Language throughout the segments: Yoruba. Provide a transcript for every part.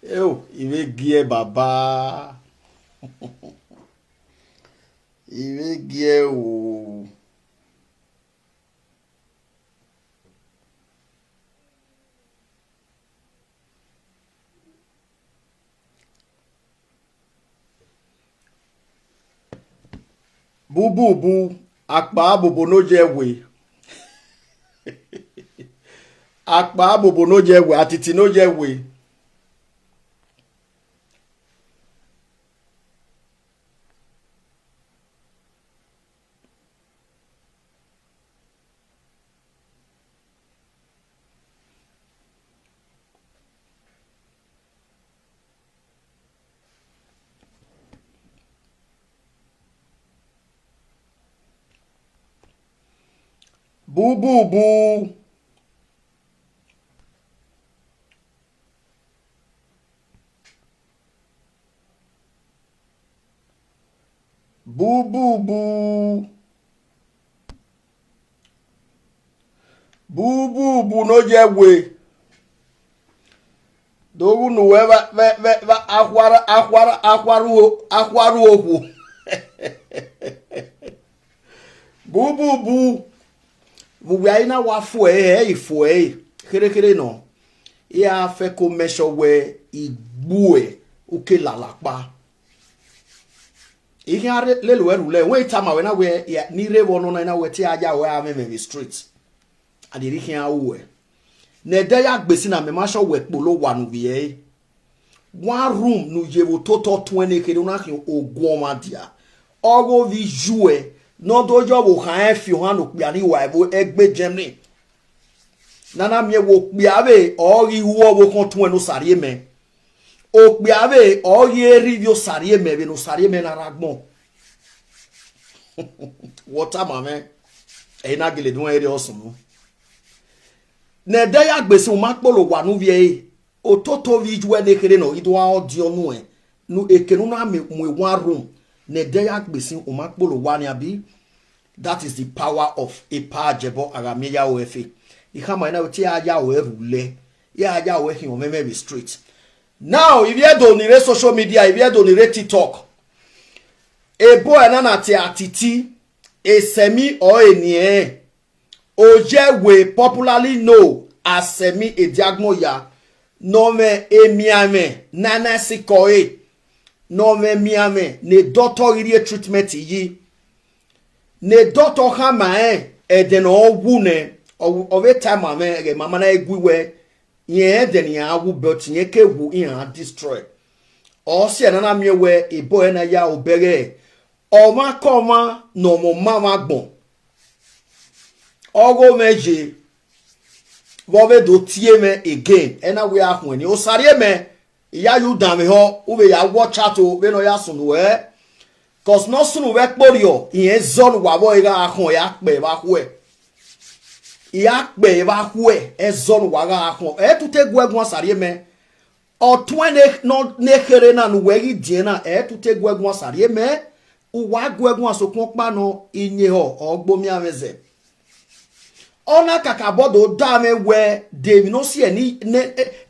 Eu, imegie baba. Imegie o. Bububu, akpa bobo no jewe. Akpa bobo no jewe, atiti no jewe. Bububu. Bububu. Bububu no jewe. Dogu no weva akwaru oku. Bububu. Bubu aina wa foe kere no. Ya fe ko mesho we igbue uke lalakpa. Ihe are lelu erule we tama we na we ya ni rewo no na we ti aja we ameme street. Adiri hin awo e. Ne de ya gbesi na me ma sho we polo wanu bi one room nu jewo toto 20 kere na hin ogun ma dia. Ogo vi joue no dojo wo kan fi han no pia ni wa bo egbe Germany. Nana mie wo pia be ori wo wo kon tun no sare me. O pia be ori review sare me be no sare me na ragbon. Water mame. E na gele dun ere osun. Ne de ya gbese o ma polo wa nu vie o toto vi juwe ne kere no ido wa audio nu e nu ekenu na me one room ne de ya gbese o ma polo wa ni abi. That is the power of Ooo Ajebor agameya ofe. Ikama ina uti aja o erule. Ya aja o hin o meme be street. Now, if you don't need social media, if you don't need TikTok, a boy na ti Atiti, a semi or a nie, Ojewe popularly know as semi a diagnoya, no me e miame, nana sikoe, no me miame, ne doctor irie treatment yi, ne doctor hama e den o wune, of a time mama na egwiwe, ye den ya wu but ye ke wu in destroy. O si anana miewe e boy na ya obere. O ma koma no mo mama gbon. Ogo meje wo do tie me again. Ena we ahun ni o sare me ya yu dan me ho wo be ya watch out o be no ya sunu we. Cause no sunu we kporio yen zone wa bo ira ahun ya pe ba hu e. Ya pe ba hu e zone wa ga ahun. E tute gwegun sare me. O 20 no ne kere na no we die na e tute gwegun sare me. Uwa gwegun asokun pa no inye ho ogbomi ameze. Ona kakabodo dame we de no see any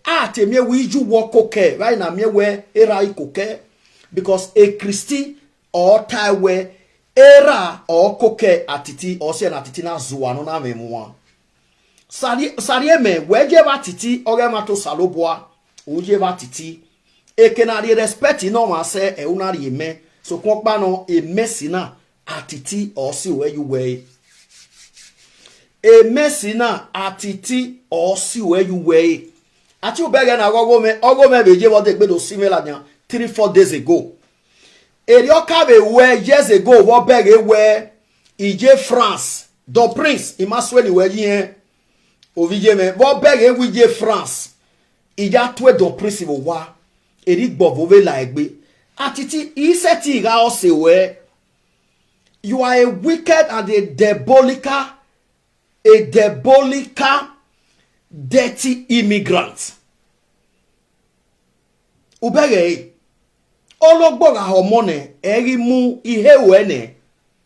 atemi we ju wo koke right na me we era ikoke because a Christi or taiwe era or koke atiti or se na atiti na zuwa no na memwa sari me we je ba titi ore ma to saloboa o je ba titi e kenari respect no ma se e unari me so kon pa no e mesi na atiti or si where you we a messina atiti or see where you way. At you begin a ogo me beje what they do similar 3-4 days ago. Erioka be where years ago what beg where EJ France the prince imasweni where yen ovije me what beg EJ France ija twe the prince wa Eric Bovove la egbe atiti iseti ga o se where you are a wicked and a diabolical, dirty immigrant. Ubege, ologbo ga hormone, eri mu ihe wene,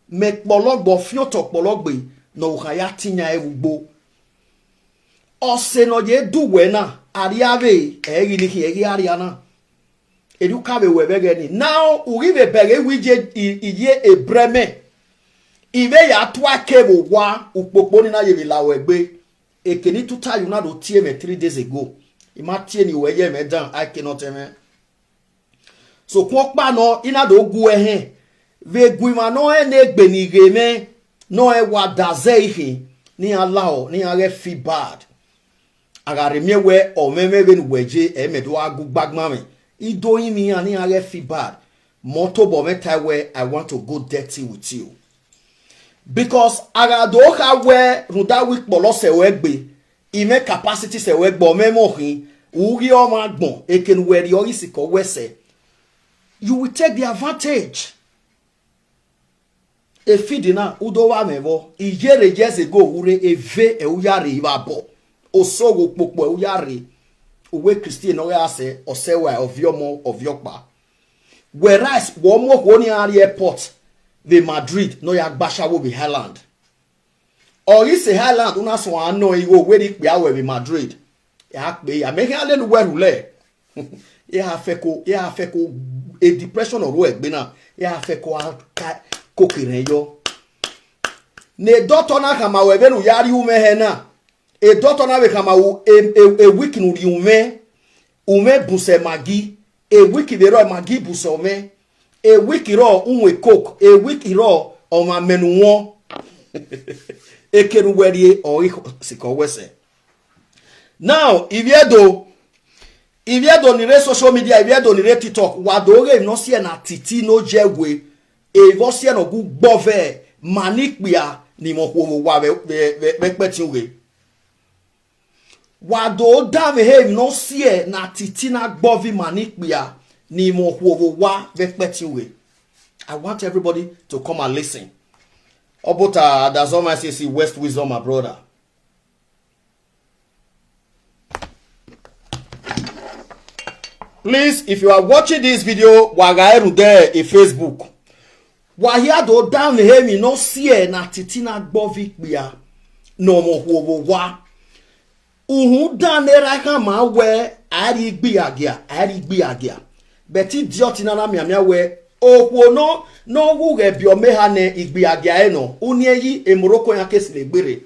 mek bologbo fiotok bologbe, no ukaya tinya ewugbo. Oseno ye do wena ariave egi ariana. Edukabe webegeni. Now urive bege wije iye ebreme. Ive ya twa kevo wa upoponi na yevila wegbe. Ekeni tuta yuna do tie me 3 days ago. Ima tie ni weye me dan I cannot eme. So kwokpa no ina do gu ehe. Ve guima no negbe ni geme no wa daze ihe ni allow ni are fi bad. Agare mewe o meme ben weje e me do agu bagma me. Ido imi ani are fi bad. Moto bo meta where I want to go dirty with you. Because agado ha we ruda week bolo se wegbe. Ime capacity se wegbo memo hin. Uri o magbon eken weri o isiko wese. You will take the advantage. E fidina udo wa mevo ijere years ago ure eve e uyare ibabo osogo popo e uyare uwe Christian no ya se osewa of yokpa whereas wo mo ho ni airport the Madrid no ya gbasha wo be Highland or is Highland una so ano iwo we di pe awe be Madrid ya pe ya me han le nu werule ya feko a depression or we gbe na ya feko kokireyo ne dotona kama webenu yari umehe na e dotona we kama e wiki nu ume buse magi e wiki de ro magi buse ome e wiki ro unwe coke e wiki ro o ma menu won e kenu werie o siko wese. Now if you ni social media if you ni TikTok wadore no sie na Atiti no jegwe e vosia no gu gbove manikpia ni mo wo wa be petinwe wado dame he no sie na Atiti na gbove manikpia ni mo wo wa be petinwe. I want everybody to come and listen. Obota that's all my say West Wisdom my brother. Please, if you are watching this video, wagairu there in Facebook. Wahia do down hemi no see na Atiti na gbovi bia no mo wo wa. Uhu dan era kama we ari gbiagia. Beti diot na miamia we okwo no wu ge bi o meha ne igbiagia e no. Uni eyi emoroko ya kesile gbere.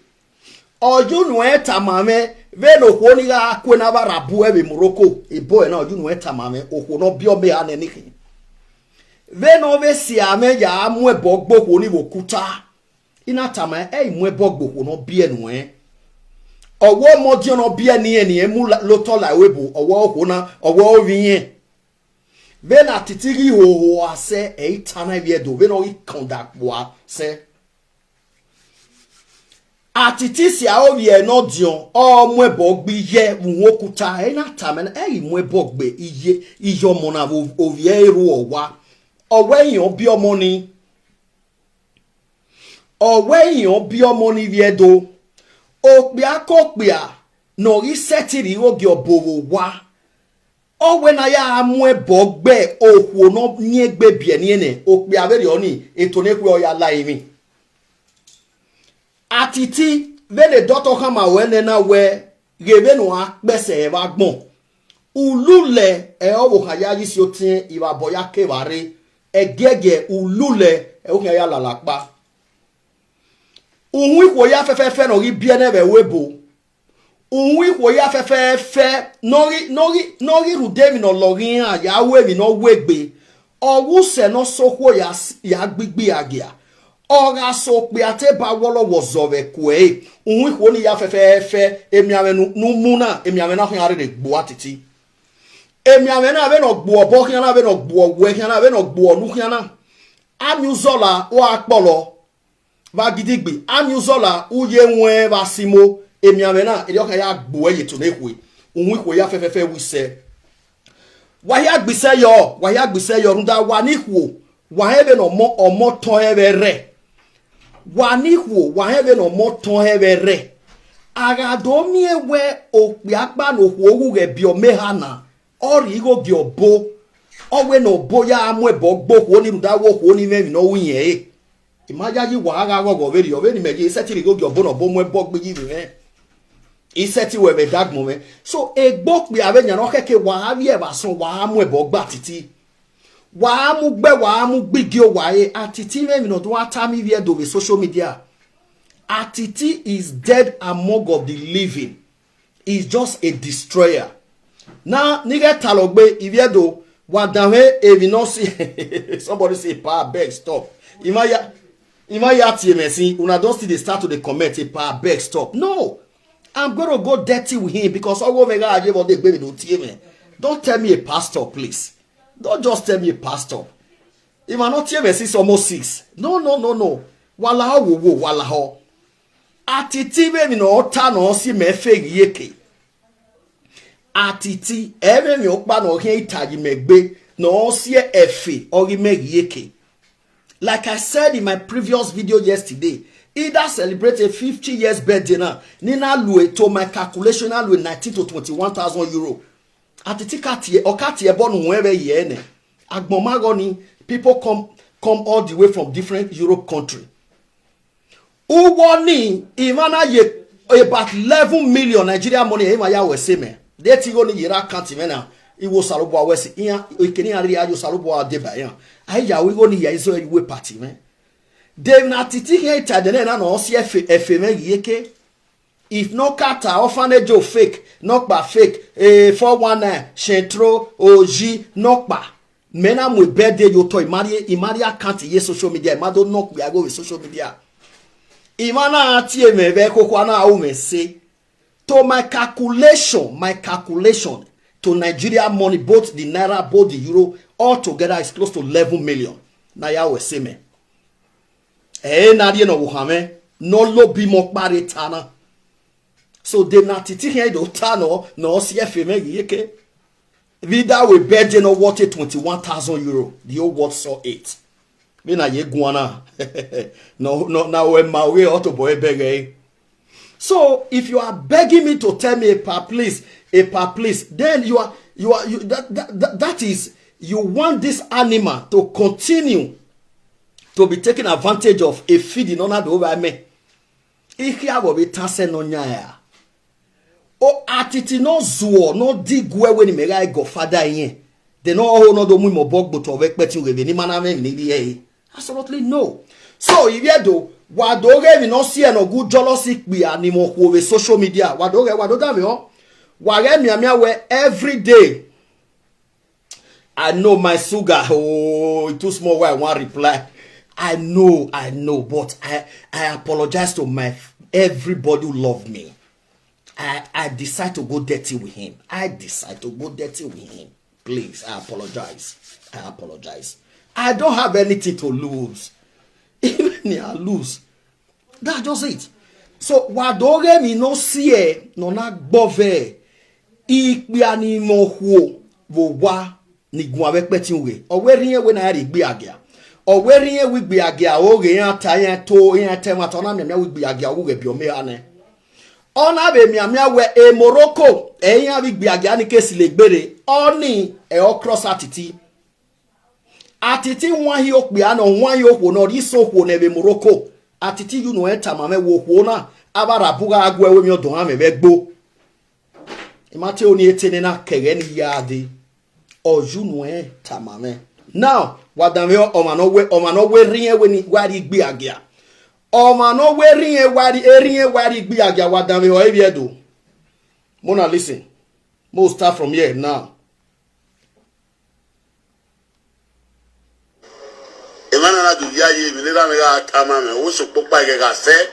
Oju nu eta mame velo kwo ni ga kwe na barabu e be moroko e boy na oju nu eta mame okwo no bi o meha ne niki. Veno ve si ame ya mwe bogbo ko ni wokuta ina tama mwe bogbo ko no bie nu owo modi no bie ni emu loto la webu owo ko na owo owiyen vena titiri ho ase tana vie do veno i conduct wa se Atiti si a owie no dion o mwe bogbi ye wokuta ina tama mwe bogbe iye omo na owie eru owa Owe obi omoni viedo okpia kokpia no ri setiri ogi obowo wa owe na ya amwe bogbe okwo no niegbe bie ni ene okpia veri oni etonekwe oya laimi Atiti vele doto kama wene na we gebe no akpese eba gbon ulule owo kaya yi si otin iwa boya keware egege ulule okan ya lalapa unwi ko ya fefe no ri biene be webo unwi ko ya fefe nori rudemi no lorin ya we no wegbe owu se no sokwo ya gbigbi agia ora so pe ate ba wolo wozowe kwe unwi ko ni ya fefe emiame nu muna emiame na kan are gbo Atiti emiame na be no gbo obo kan na be no gbo we kan na be no gbo nu kan na amiuzola o apolo va gidigbe amiuzola uye nwe va simo emiame na e kan ya gbo eye to nekwe unwi ko ya fefe wi se wa ya gbise yo runda wa ni kwo wa hebe no mo omo ton ebere wa ni kwo wa hebe no mo ton ebere agado mi ewe opi agba no kwo ogu ge bi o mehana ori go gi obo owe no bo ya amwe bogbo kwo ni runda wo kwo ni me no wiye imaja ji wa aga go veri o veri meje setiri go gi obo no bo mwe bogbo gi re iseti we be dag moment so e gbok bi ave nya no keke wa avi e ba so wa mu e bo gba Atiti wa mu gbe wa mu gbigi o wa e Atiti me no do atami vie do be social media. Atiti is dead among of the living. He's just a destroyer. Now, nigga talogbe iviedo wadame if you not see somebody say pa beg stop. Imaya TMC una don't see they start to the comment say pa beg stop. No, I'm gonna go dirty with him because Omg Ajebor the baby don't tell me. Don't tell me a pastor, please. Don't just tell me a pastor. If I not TMC it's almost 6. No. Wala wo wala ho. Atiti me no ta no si me fake yeke. Atiti ebe mi okpa no he itaji megbe no si efe ori megi yeke. Like I said in my previous video yesterday, either celebrate a 50 years birthday now, nina lue to my calculation na lue 19 to 21,000 euro. Atiti katie o katie bonu webe ye ne. Agbomagoni people come all the way from different Europe country. Uwoni imana ye about 11 million Nigeria money ema ya wese me. They tigo ni yira account me na iwo salubo awese iya ikeni ari ajo salubo adeba ya. Ai ya we go ni ya iso we party me. Dem na Atiti here tadene na no si efe me yeke. If no kata orphanage o fake, nokba fake, 419 Shentro Oji nokba. Mena mu birthday yo to imari account ye social media. Imado nok we go with social media. Imana atie me ve kokwa na au me say to my calculation to Nigeria money, both the naira, both the euro, all together is close to 11 million. Na ya we say me. Na die no wuhame no lobi mokpare tana. So dem na Atiti here do tano no si efe me yeke. Vida we birthday no worth 21,000 euro. The old world saw it. Me na ye guana. No we ma we auto boy beg. So if you are begging me to tell me a pa please, then that is you want this animal to continue to be taking advantage of a feeding on the over me. If you have be tase no nyaya. O Atiti no zuo no digwe when me guy go father yen. They no all no do mu mo bog but of expecting revenue man am absolutely no. So if you do wadoge we no see no good jealousy be animo with social media. Wadoga me ho. Wage miamia where every day. I know my sugar. Oh, it's too small where I want reply. I know, but I apologize to my everybody who love me. I decide to go dirty with him. Please, I apologize. I don't have anything to lose. Even if I lose, that's just it. So, wadoge mi no siye no na gbove ikpia ni mo huo wo wa ni gun abekpeti we. Oweriye we na ri gbe agia. Oweriye we gbe agia oge yan tayen to yan tema to na me we gbe agia oge bi o me ane. Ona be miamia we e Morocco eyan bi gbe agia ni kesi le gbere oni e o cross Atiti. Atiti wan hi okpe ana wan hi okwo no ri so okwo na be Morocco. Atiti you no enter mama wo okwo na abara buga agwo ewe mi odon ha me be gbo. Imate oni etene na kege ni yade. O you no enter mama. Now wadame o ma no we rin we ni wari gbe agia. O ma no we rin wari gbe agia wadame o e bi edo. Mona listen. Mo start from here now. Emana na duya ye minira me ga tama me wo so popa ge ga se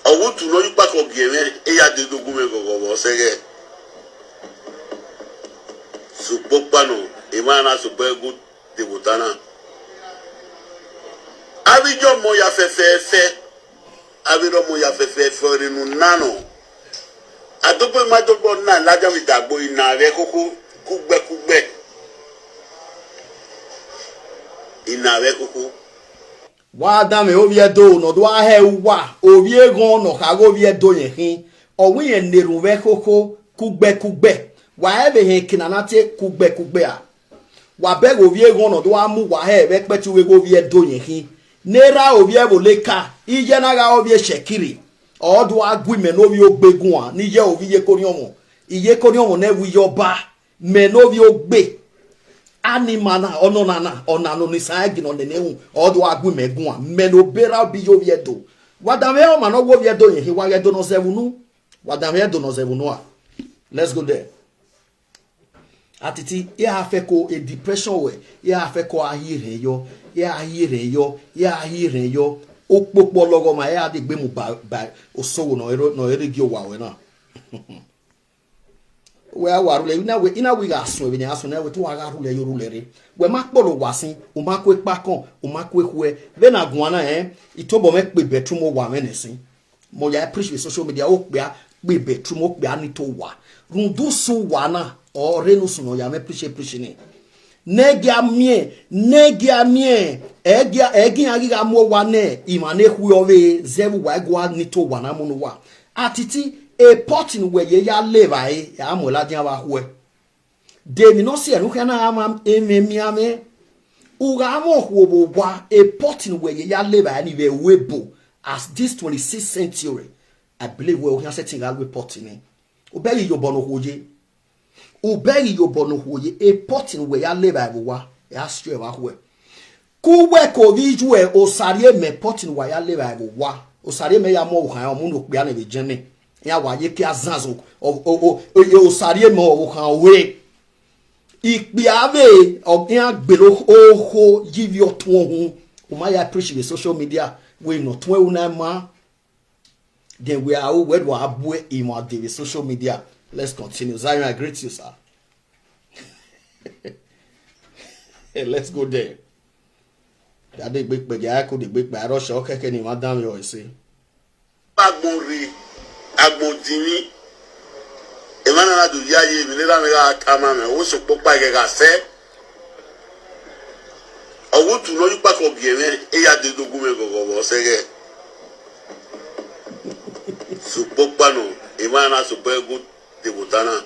owo tu no yipa ko gere e ya de dogun me gogo se ge so popa no emana so pego de botana abijo mo ya fefe abiro mo ya fefe ri nu nano adopo ma dopo na laja mi dagbo ina re koko kugbe inawe kuku wada me ovie do no do ahe wa ovie gon no ka go ovie do yen hin owi yen neru we koko kugbe wa ebe hin kinanate kugbe a wa be ovie gon no do amu wa he be petu we go ovie do yen hin nera ovie bo leka ije na ga ovie shekiri odo agui no vi ogbegun ni ye ovi ye koniomo iye koniomo na wi yoba me no vi ogbe animana ononana onano ni saagi no nenehu odo agui megun me no bera bi yo viedo wadame o ma no wo viedo yin wa yedo no zevunu wadame do no zevunu a let's go there. Atiti ya afeko a depression we ya afeko ahire yo okpopo logo ma ya de gbe mu ba osowo no erigi owa we na we awarule ina we ga sun ebi ni asun na we to wa ga rule yo rulere we ma polo wasin o ma ko ipa kan o ma ko ehue be na gun ana itobo me pe bedroom o wa menesin mo ya preach with social media o pe bedroom o pe ani to wa rundu sun wa na o renu sun no ya me preach ni negia mie egin agiga mo wa ne imane hu owe zebu wa gwa ni to wa na mu no wa atiti a potting where ye ya live ya amola dia wa hu de mi no se enu kana ama eme uga mo hu obwa a potting where ye ya live ni we webo as this 26th century I believe we can setting alwe potting obey your bono hoje uberi yobono hoye a potting where ya live wa ya stray wa hu kuwe ko vijue osarie me potting where ya live wa osarie me ya mo han o mu no kpia na be jene ya wa ye ki azanzo osarie me o han we ikpiave obian gbero oho give your ton o ma ya preach with social media we no ton una ma then we are where do abue imo the social media. Let's continue. Zion, I greet you, sir. Hey, let's go there. That the big bag, I could the big bag. Russia, okay, can you madam you say? Agbonri, agbondini. Emana na du yaye mi lera mi ga kama me wo so popa ge ga se. Owo tu no yupa ko biere e ya de dogun me gogo bo se ge. Su popa no, emana so pe go de botana.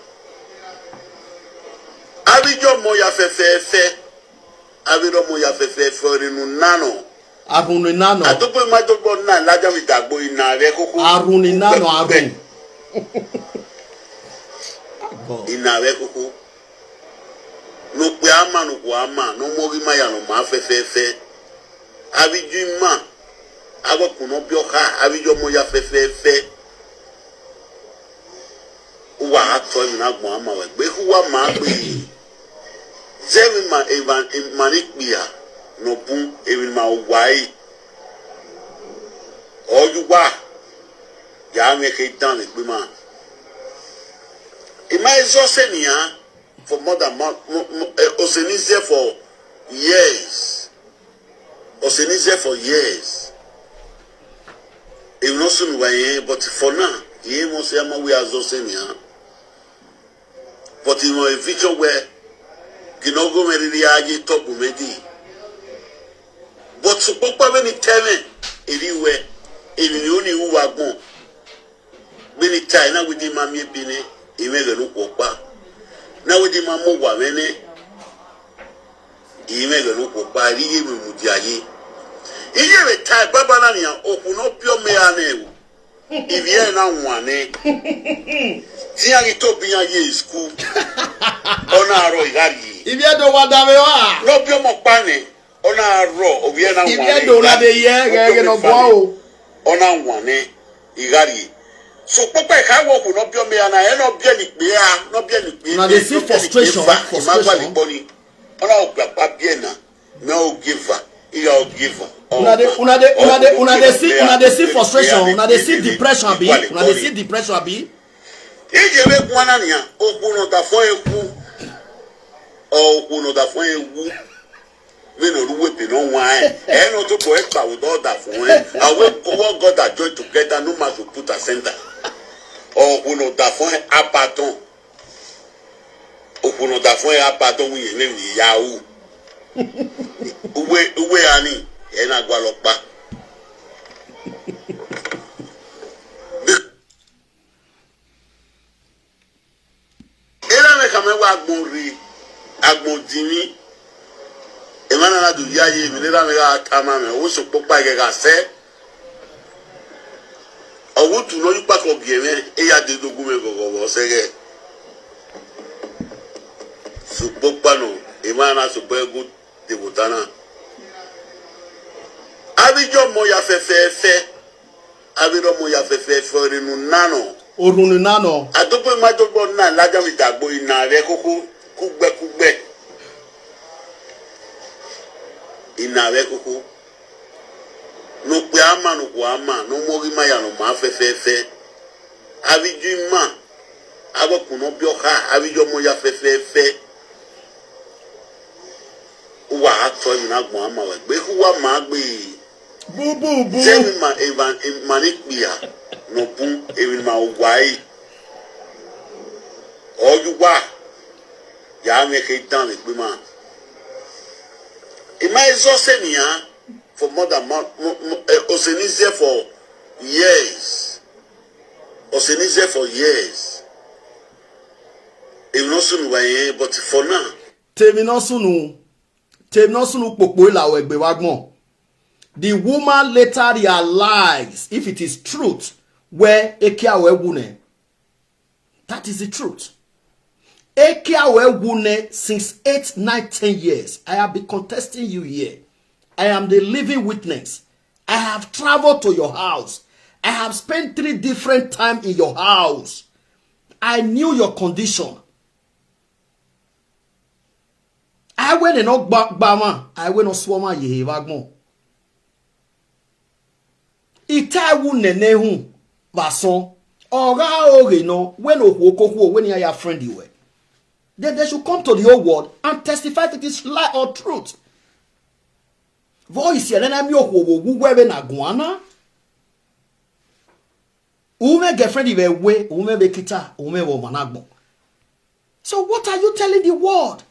Abijo mo ya fefe. Abido mo ya fefe rinu nano. Aruni nano. Atopo ma to gbo na laja mi dagbo ina re koko. Aruni nano arun. Ina re koko. No pe ama no ko ama no mo ri ma ya no ma fefe. Abijo ma. Abo kuno bi oka abijo mo ya fefe. Uwa ato mi na gbon ama we gbe huwa ma gbe. Zemi ma evan manikbia no bun even ma wai ojuwa ya me ke dan le pe ma e ma zo senia for more than osenize for years e no soon why but for now ye mo se ma we azo senia but in a vision where Ginogo meriri aji topu medi. But so pokpa beni teme iriwe emi oni uwa gbon. Beni tai na widi ma mi bine imege no pokpa. Na widi ma mo wa mene imege no pokpa riye mi mudi aye. Iye we tai baba na ni okun no pio me anewu. Ivie na nwane. Ti ari to bi aye school. Ona aro igari. Ibi edo wadame wa. No bi mo pa ni. Ona ro obi na nwane. Ibi edo na de ye gege no gbo o. Ona nwane igari. So popa e ka wo ku no bi o me na e no bi ni pe a, no bi ni pe. Na dey see frustration. Ona o gba pa bi na. No giver. He a giver. Una dey see frustration, una dey see depression bi. Una dey see depression bi. Ejebe kwana nia okuno ta fo eku okuno ta fo ewu we no ruwe be no wan e no to go extra with all that fun awe what God that join together no man to put a center okuno ta fo apaton okuno ta fo apaton we le ni yawo uwe ani e na gwa lo pa. Kame wa agbonri agbondini emana na du yaye mi lera me ga kama me wo so popa ge ga se owo tu no yu pa ko bieme e ya de dogume gogo sege su bokpano e mana su pego de botana abijo mo ya fefe abiro mo ya fefe rinu nano orunu nano adopo ma dogbo na laja mi dagbo ina re koko kugbe ina re koko no pe ama no ko ama no mo ri ma ya no ma fefe abiju ma agbo no bi oka abijo mo ya fefe wa ato mi na gbon ama we gbe ku wa ma gbe bu tell ma evan manikpia no bu even ma wai ojuwa ya me ke dan le gbe ma e ma ezo se mi an for more than Osenize for years. Osenize for years. Even not soon way, but for now. Temi no sunu popo ilawo egbe wagbon. The woman later realized if it is truth where ekiawe wune. That is the truth. Ekiawe wune since 8, 9, 10 years. I have been contesting you here. I am the living witness. I have traveled to your house. I have spent 3 different times in your house. I knew your condition. I went and not bama. I went on swama ye wagmo. Ita wu nenehu vason. Ora ore no when okoko when you are friend you were. Then they should come to the whole world and testify that it is lie or truth. Voice yelena mi okwo wugwebe na guana. Ume girlfriend ibe we, ume be kita, ume wo managbo. So what are you telling the world?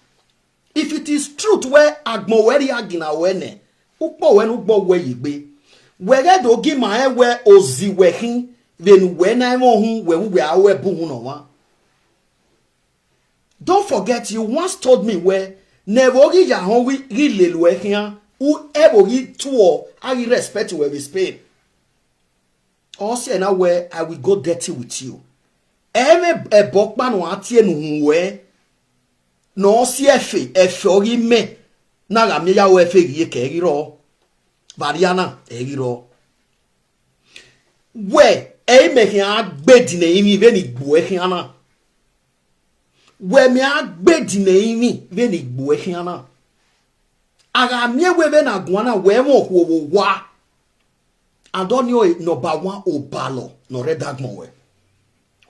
If it is truth where agmo weri agina wene, ukpo wen ukbo we yigbe. Were do gi ma we ozi wehin, then when I mo hu we awe bu no wa. Don't forget you once told me where never gi ya hon wi rilelu ehin. Whoever he to I respect where we Spain. Also, now where I will go dirty with you. Eme a bokman wa tie no we no si efe ori me na ga me ya we efe ye ke ro variana ro we e me hian gbedi na imi ve ni gbo e hian we me agbedi na imi ve ni gbo e hian aga mie webe na guana we mo wo wa adonio number 1 obalo no redagmo we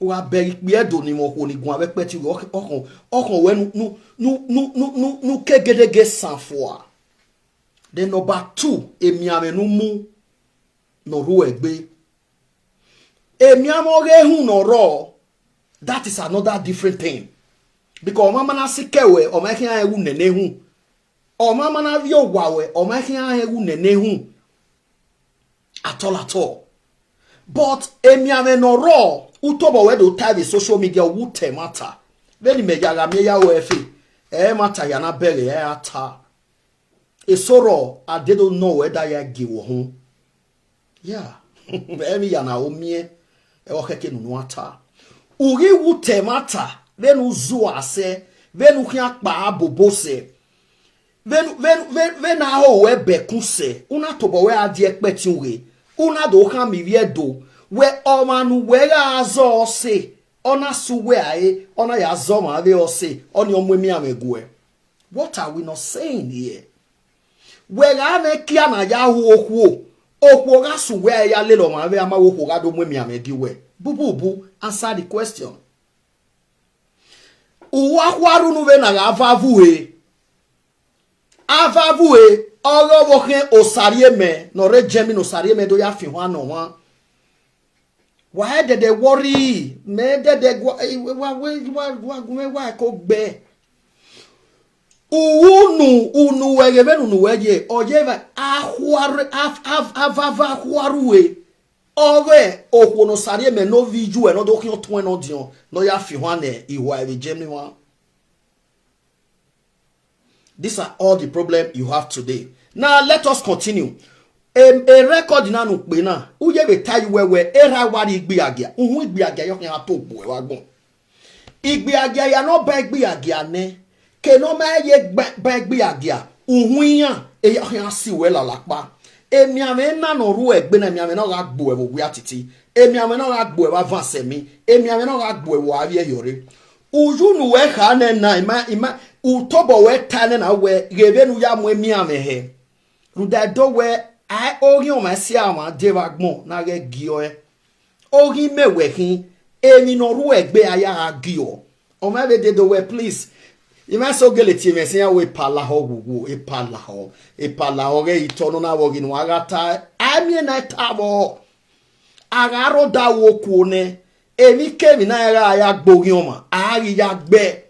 wa beri pe do ni mo ko ni gun abe peti okon we nu kegedege sanfo. Then number 2 emi amenu mu no ru egbe emi amore hu no ro. That is another different thing because mama na sikewe o ma kian ewu nene hu o mama na vi owawe o ma kian ewu nene hu at all. But emi ameno ro utobo we do type social media wu temata veni mejaga me ya we fe e mata ya na bele e ata e soro I don't know whether ya gi wo ho yeah emi ya na omie e wo keke nu ata uri wu temata venu zu ase venu hia pa abobose venu ho we bekuse una tobo we ade ekpeti we una do ha mi wie do we omanu we azo se ona suwe aye ona ya zo ma be o se oni omwemi amegwe. What are we not saying here? We ga me kia na ya hu okwo ga suwe ya lelo ma be ama wo ga do mwemi amediwe. Bububu answer the question. Uwa kwaru nu be na ga avavue oro wo ken osarieme no re jemi no osarieme do ya fi ho no wa. Why did they worry? Me did they why ko gbe? Unu wege nu wege ojeva avava kwaruwe. Ore okwono sarieme no viju e no do kin to no dion no ya fi ho na iwa e jemi wa. These are all the problems you have today. Now let us continue. a record na no pe na uye be tai wewe era wari igbe agia uhun igbe agia yo kan to bo e wa gbon igbe agia ya no ba igbe agia ne ke no ma ye ba igbe agia uhun yan e yo kan si we la lapa emi ame na no ru egbe na mi ame na ga gbo e bo wi Atiti emi ame na ga gbo e wa vance mi emi ame na ga gbo e wa awie yore ujunu we ka ne na ima utobo we tane na we gevenu ya mo emi ame he ruda do we I ori o ma si awon devagbon na re gio e ori mewe kin emi no ru egbe aya gio o ma be de do we please you ma so gele ti me se we pala ho gugu e pala ho re itono na wo ginu agata ami na tabo agaro da wo ku ne emi kemi na era ya gbori o ma ari ya gbe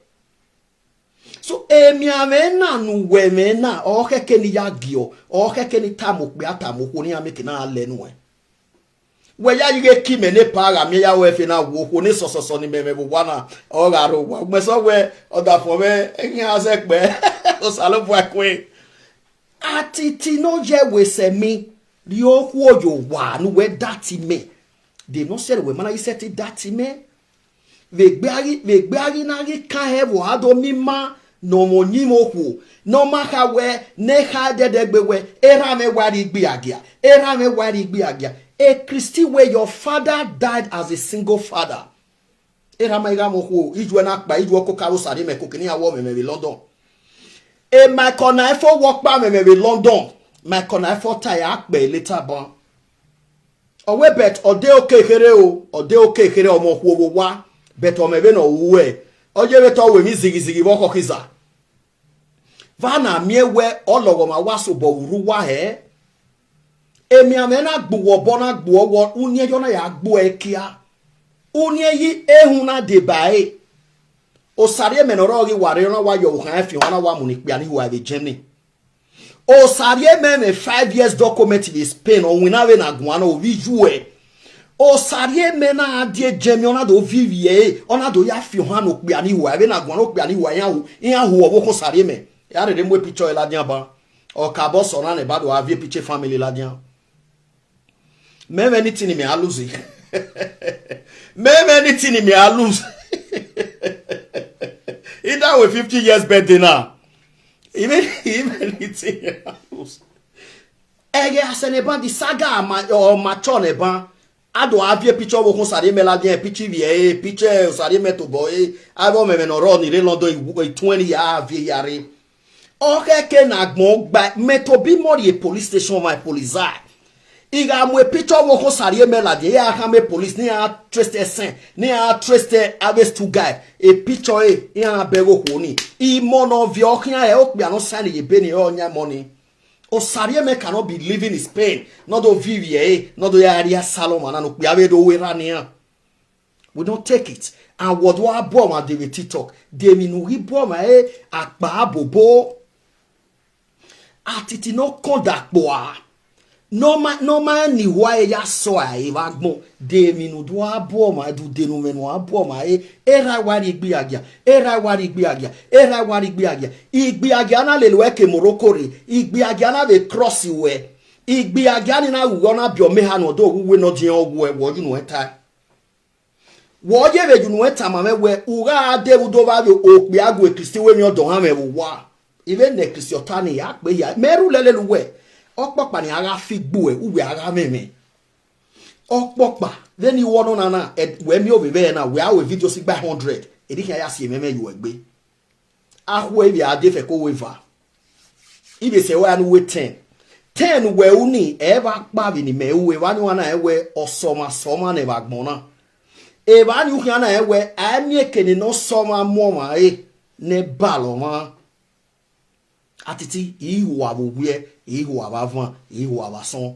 so emi amena nu wemena o keke ni yagio o keke ni tamokpe atamoko ni ameke na lenu e we ya yige kime ne para mi ya we fe na wo ko ni sososo ni meme bo wana o garo wa me so we oda fo me eyin ase pe o salo bo akwe Atiti no je we se mi ri o ku ojo wa nu we dati me de no se we mana iseti dati me ve gbeari na ri kan he wo ado mi ma no mo ni mo ku no maka we ne ha dedegbe we era me wari gbe agia a Christy where your father died as a single father era me ga mo ku iju na pa iju ko karo sare me ko kini awo me London e my kona for work pa me London my kona for tie akpe later bon owe bet ode okekere o mo ku owo wa bet o me be no we oje beto we mi zigizigi wo kokiza vana miewe olowo ma waso bo uruwa he emi amena gbuwo bona gbuwo wo unye yo na ya gbo ekia unye yi ehun na de bae o sare menoro ri ware na wa yo han afi hona wa munikpia ni wa be Germany o sare me 5 years document in Spain o wina we na gwana o vijue o sare me na adie Germany ona do vivie ona do ya fi hona no kpia ni wa we na gwana o kpia ni wa yan hu o ko sare me ya re mo picture la dian ba o ka bo so na ne ba do avie picture family la dian même anything me a lose même anything me a lose either with 50 years birthday now even anything a lose ege asene ban di saga o macho ne ban ado avie picture wo ko sare me la dian picture vie picture sare me to boy abo me no ro ni re London 20 ya avie yare okeke na gbon gba me to be more a police station my police iga mwe picture wo ko sare me la die ya ha me police ni a trust sen ni a trust aves two guy a picture e ya bego ko ni I mono vi okia e okpia no sign ye be ni onya money o sare me cannot be living in Spain not do vivie not do ya area salon na no kpia be do we rania we don't take it and what do abo ma de TikTok de mi nu ri bo ma akpa bobo Atiti no kondapo a no man ni wa ya so ai va gbon de mi nu do abo ma du de nu me nu abo ma era wari igbe agia igbe agia na le lo ke Morocco re igbe agia na be cross we igbe agia ni na wo na bi o me ha no do we no din ogwo e wo ju no eta wo je be ju no eta ma me we ura de do ba be okpe ago e Christy we mi odo ha me wa even the Christian tani ya pe ya meru lele luwe okpopa ni ara figbo e uwe ara meme okpopa then you wono na we mi obi be na we awe video si by 100 edi kan ya si meme yu egbe ahwo e bi ade fe ko weva ibe se we anu we 10 we uni e ba pa bi ni me we wa ni wana e we osoma ne ba gbon na e ba ni ukan na e we ami ekeni no soma mo ma ne balo ma Atiti ihu abogwe ihu abavan ihu abason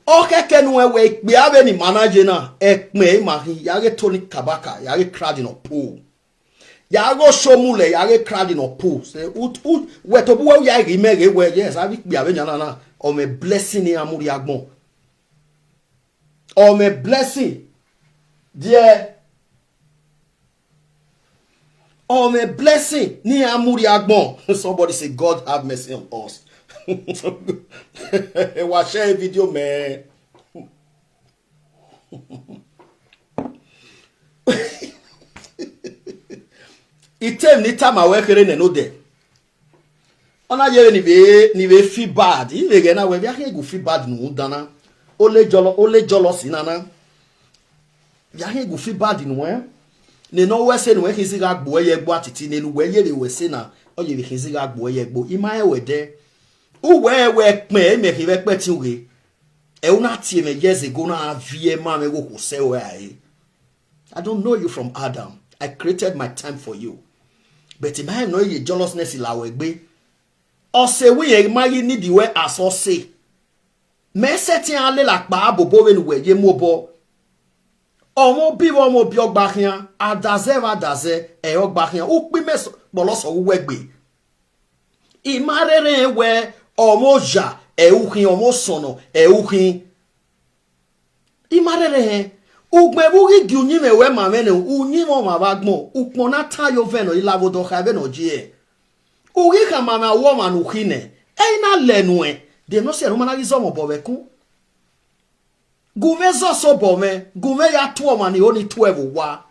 okeke nu ewe pe ave ni manager na ekpe ma yare Tony Kabaka yare crowd no pool yare somule yare crowd no pool say we to buwa yare mere we yes abi pe ave na o me blessing ni amuri agbon o me blessing dear oh, my blessing ni amuri agbon. Somebody say God have mercy on us. wa share video man. Item ni time awekere ne no de. Ona yere ni be feel bad. Iwe ge na we bia ke go feel bad no dana. Ole jolo sinana. Bia ke go feel bad no eh. Ne no we se no we kisi ga gbo ye gbo atiti ne no we ye le we se na o ye kisi ga gbo ye gbo. Ima e we de. U we pin me ki we pe ti we. E una tie me years ago na vie ma me go se we ai. I don't know you from Adam. I created my time for you. But if I know your jealousness in our way, or say we might need the way as or say. Me setting a little like Babo when we ye mobile. Or more be one more biog back here, a daze, a yog back here, who be mess bolos or wegby. Imare where or more ja, a ukin or more sono, a ukin. Imare. Ugmebugi gyunime we mamene unyimo mabagmo ukmona tayo veno ilavo do khaveno jie ugi kama na woman ukine eina lenwe de no se romana gizomo bobeku gume zo so bome gume ya tuo mani oni 12 wa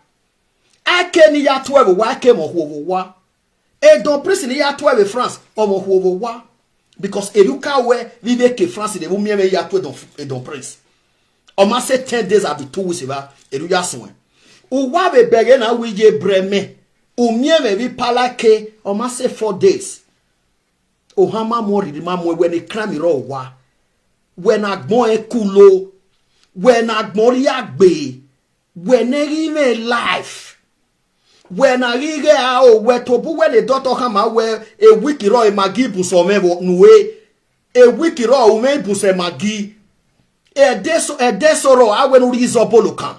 ake ni ya 12 wa ake mo huovo wa e don prince ni ya 12 France o mo huovo wa because eruka we vive ke France de mo mieme ya 12 don prince. O ma say 10 days at the 2 weeks eba eruja sonwe o wa be bege na we je breme o mie me bi palake o ma say 4 days o hama mo ri ma mo we ni kran mi ro wa when agbon e kulo when agbon ri agbe when eri me life when arige a o we to bu we le doctor hama we e week ro e magi bu so me nuwe e week ro o me bu se magi Edesoro awen urizo bolokan.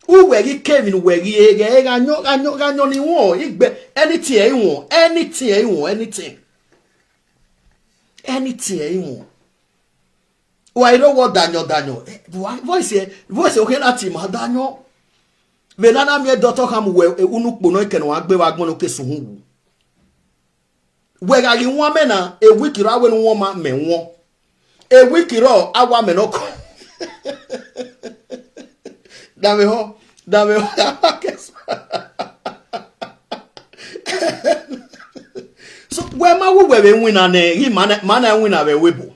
Uwegi Kevin wegi ege ganyo ni won igbe anything e won anything e won. Why don't want Daniel voice okay na team Daniel venana mi doctor kam we unukpo no ike no agbe wa gbon oke suhun we ga ri won mena e week ra we won ma me won. A wiki raw, awa menoko. Dame so where ma wo we win na he man win awe webo.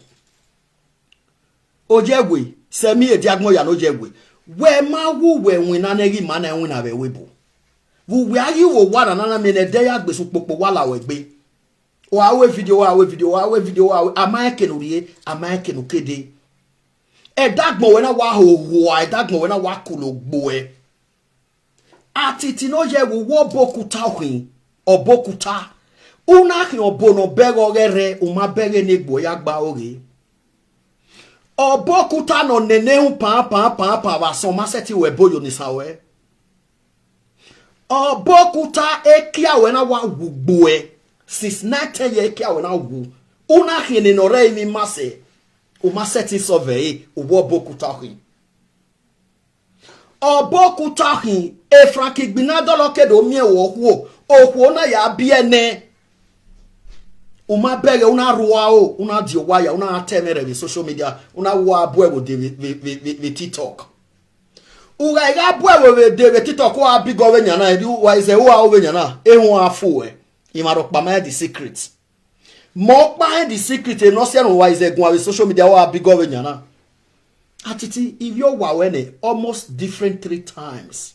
Ojegwe, semi e diagmo ya no jegwe. Where ma wo we win na he man win awe webo. We are you wo wara na me ne dey agbe so popo wala we gbe. Awe video amake no rie amake no kede e dagmo we na wa ho e dagmo we na wa kulo gbo e atiti no ye wo bokuta hwin obokuta una ki obono bego gere uma bege ne gbo ya gba ore obokuta no nene hu pa wa so ma seti we boyo ni sawe obokuta ekia we na wa gbo e since 19 years kia wena wu una hine no re mi mase o ma seti survey o wo bokuta hin o bokuta hin e franki gbinado lokedo mi e wo hu na ya biene o ma bege una ruwa o una di wire una atemere bi social media una wo aboe de TikTok uga ga aboe de TikTok o abigo we nyana e wa ise wo a we nyana e hu afo e Imarok behind the secret. More behind the secret and not saying why is a go social media or big governor. Atiti, if you're wawene almost different 3 times.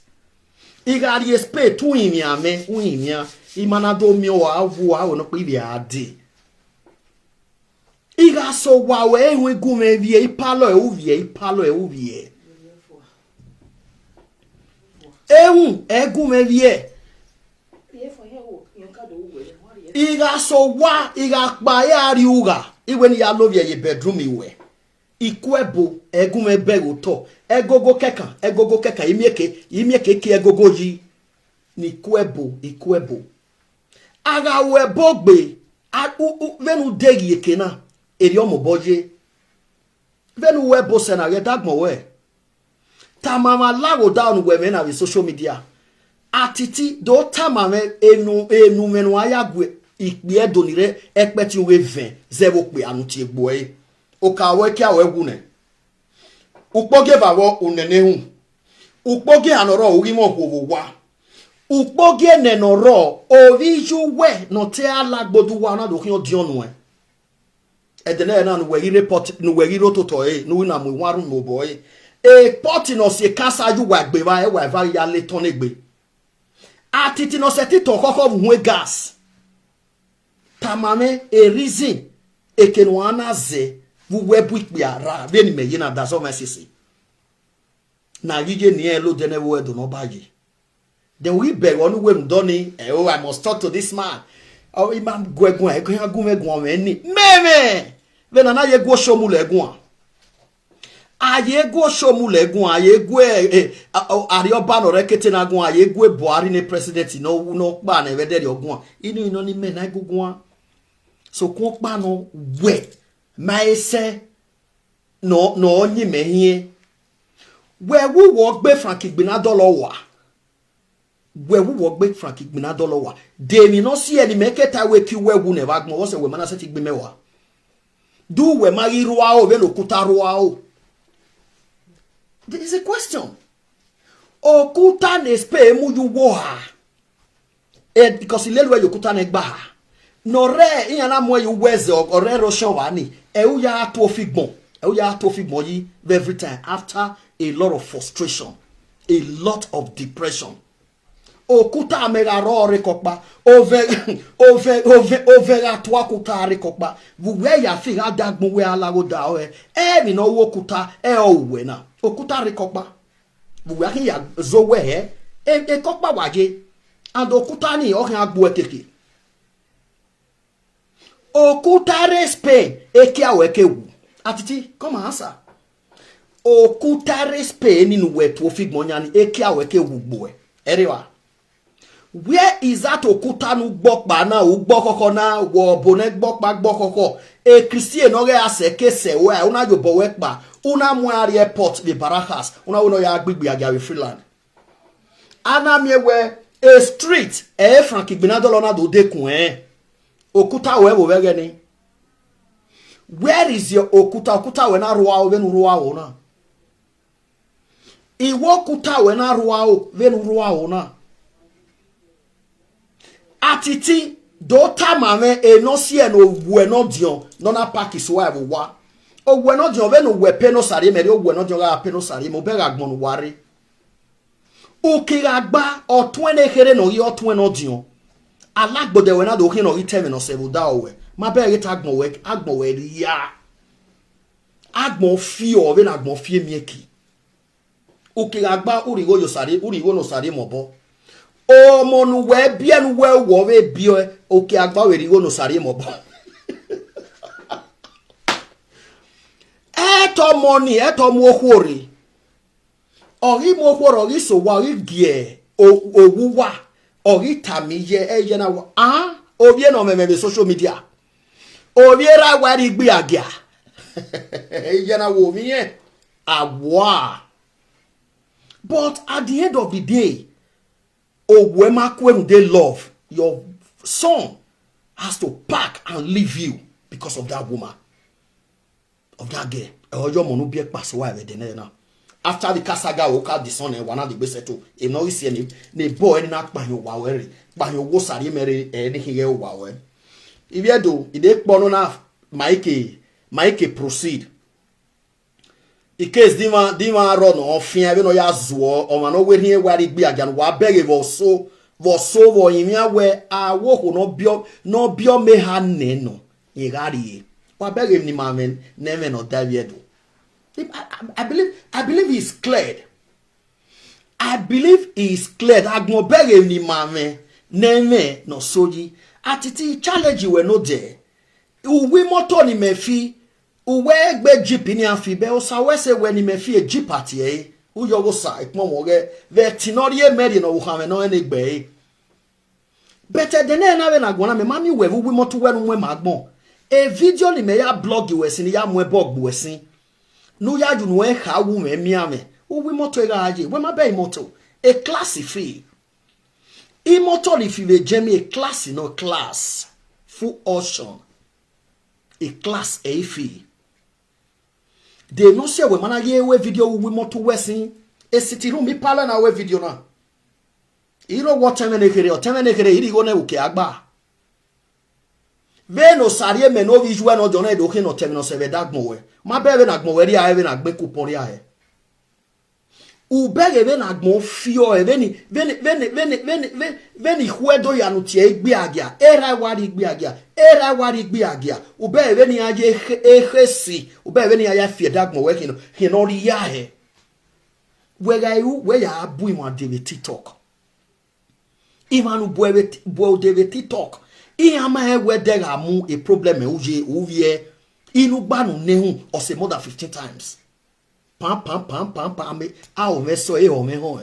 Iga di espe tu imia me uimia imanado mi o awu a no pe bi ade. Iga so wawe ehun gume vie ipalo e uvie. Ehun egume vie. Iga so wa iga pa ya ri uga iwe ni ya love ye bedroom iwe ikwebo egume bego to egogo keka imieke ki egogo yi ni ikwebo aga we bogbe venu degi ekena eri omo boje venu webo sena ye dagmo we tamama lago down we me na social media Atiti do tamame enu menu ayagwe ikpie donire ekpeti we 20 zebo pe anuti egbo e okawe ki awe gune ukpoge bawo unene hu ukpoge anoro urimo gwowa ukpoge nenoro oriju we no te alagbodu wa na do kin odionu e edene na no we report no we rototo e no na mu waru no boy e poti no se kasa ju wa gbe ba e wa va ya le ton egbe atiti no se tito koko hu gas tamame a reason ekenwana ze wuwebu ikpiara beni me yina daso mesisi na yije ni elo dene we do no baji then we beg onu we mdoni oh I must talk to this man oh imam gwegun agun me ni meme bena na ye go shomule egun ayego shomulegun ayegwe arioba no rekete na gun ayegwe Buhari ne president no pa na vedere ogun inu ni me na gugun so kun pa no we maese no onyi mehie we wo gbe Frank Igbina dolo wa we wo gbe Frank Igbina dolo wa de mi no si eni meketa we ki we wu ne ba gbon wo se we mana se ti gbe mewa du we mari ruwa o ve lo kuta ruwa o. There is a question. Okuta nespe mu yu woha. Because ilelwe yokuta negba. No re iyana mo yu weze ore roshan wani. U ya to figbon. U ya to figbon yi every time after a lot of frustration, a lot of depression. Okuta mega ro rekokpa over atwa kuta rekokpa. We ya fi adagbon we alago da o mi no wo kuta owe na. Okuta rekokpa buwa ki ya zowe he e kokpa waje and okuta ni o kan agbo ekeke okuta respe eke aweke wu atiti come answer okuta respe ni nu we to figmonya ni eke aweke wu gbo e erewa where is that okuta nu gbokpa na u gbokoko na wo bone gbokpa gbokoko e Christian no re aseke se we una yo bowe pa una muari airport the Barakas una wono ya agbegbe agawe Freeland ana miewe a street Frank Igbina dolo na do dekun okuta we wo wege ni where is your okuta we na ruwa o venu ruwa o na iwo okuta we na ruwa o venu ruwa o na atiti do tamame no si no wu no dion no na park is wa wa o we no dion venu we pe no sare me o we no dion ga pe no sare mo be ga gbon ware o kira gba otun ene kere no yi otun no dion alagbode we na do kin no ite me no se da o we ma be ri tagbon we ya agbon fi o we na agbon fi emieki o kira gba uri go yo sare uri go no sare mo bo o monu we bia nu we wo we bio oke agba we ri go no sare mo bo eto money eto mo khori ori mo khoro ori so wa ori gie owuwa ori tamiye eye na wa obi no me social media obi ra wa ri gbe agia eye na wo mi yen awa but at the end of the day they love your son has to pack and leave you because of that woman, of that girl. After the Kasaga woke the son and one of the best to a no see any boy not by your waweri, by your wasari mary anything else wawe. If you do, it ain't born enough, Mikey proceed. In case dima run on fin no ya zuo o man we here where it be again wa beg so wo imia we a wo no bio me ha ne no igari wa beg ni mamen neme no daviedo. I believe he's cleared. I believe he's cleared. Agmo beg ni mamen neme no soji atiti challenge we no there. Uwi moto ni mefi uwe gbe jeep ni afibe o sa we se we ni me fi jeep atie u yo go sa ipon mo ge ve tinorie meri no wo ha me no ene gbe better than na we na gbona me mami we moto we no ma gbon e video ni me ya blog we sin ya mo e blog we sin no ya ju no e ha wu me mi ame u we moto e ga aje we ma be moto e class fi e moto li fi le jemi e class no class full ocean a class a fee. They no say we mana ye we video we moto wesing e city room mi pala na we video na. Iro what time na kere iri go na uke agba. Ve no sarie me no visual no jona do no terminal seve dagmo we. Ma be na gmo we ri a na gbe coupon ri a. U bege be na gmo fio e veni huedo ya no tie igbe agia. Era wari igbe agia. U be veni aje ehesi. U be veni aya fie dagmo we he no ri ya he. We ya abu ima David TikTok. Imanu bo David TikTok. Iyama we dega mu a problem uje uvie inu gbanu nehu or say more than 15 times. Pam me awo me so e o me ho.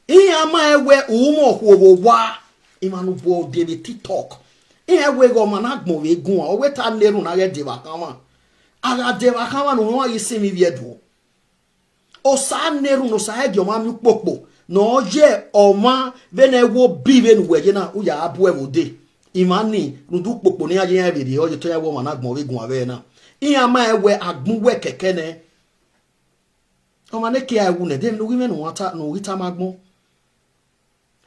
Iyama we umo kwo wa imanu bo David TikTok. Iya we go managmo we gun o we ta neru na ge deva kama. Aga deva kama no ho yisi mi viedu. O sa neru no sa ge o ma mi popo. No je oma vene wo bive nu weje na uya abu e wode imani nudu popo ni aje yan bidi oje to ya wo managbon we gun ave na iya ma ewe agbun we keke ne o ma ne ki awu ne dem no wi me no wata no wita magbon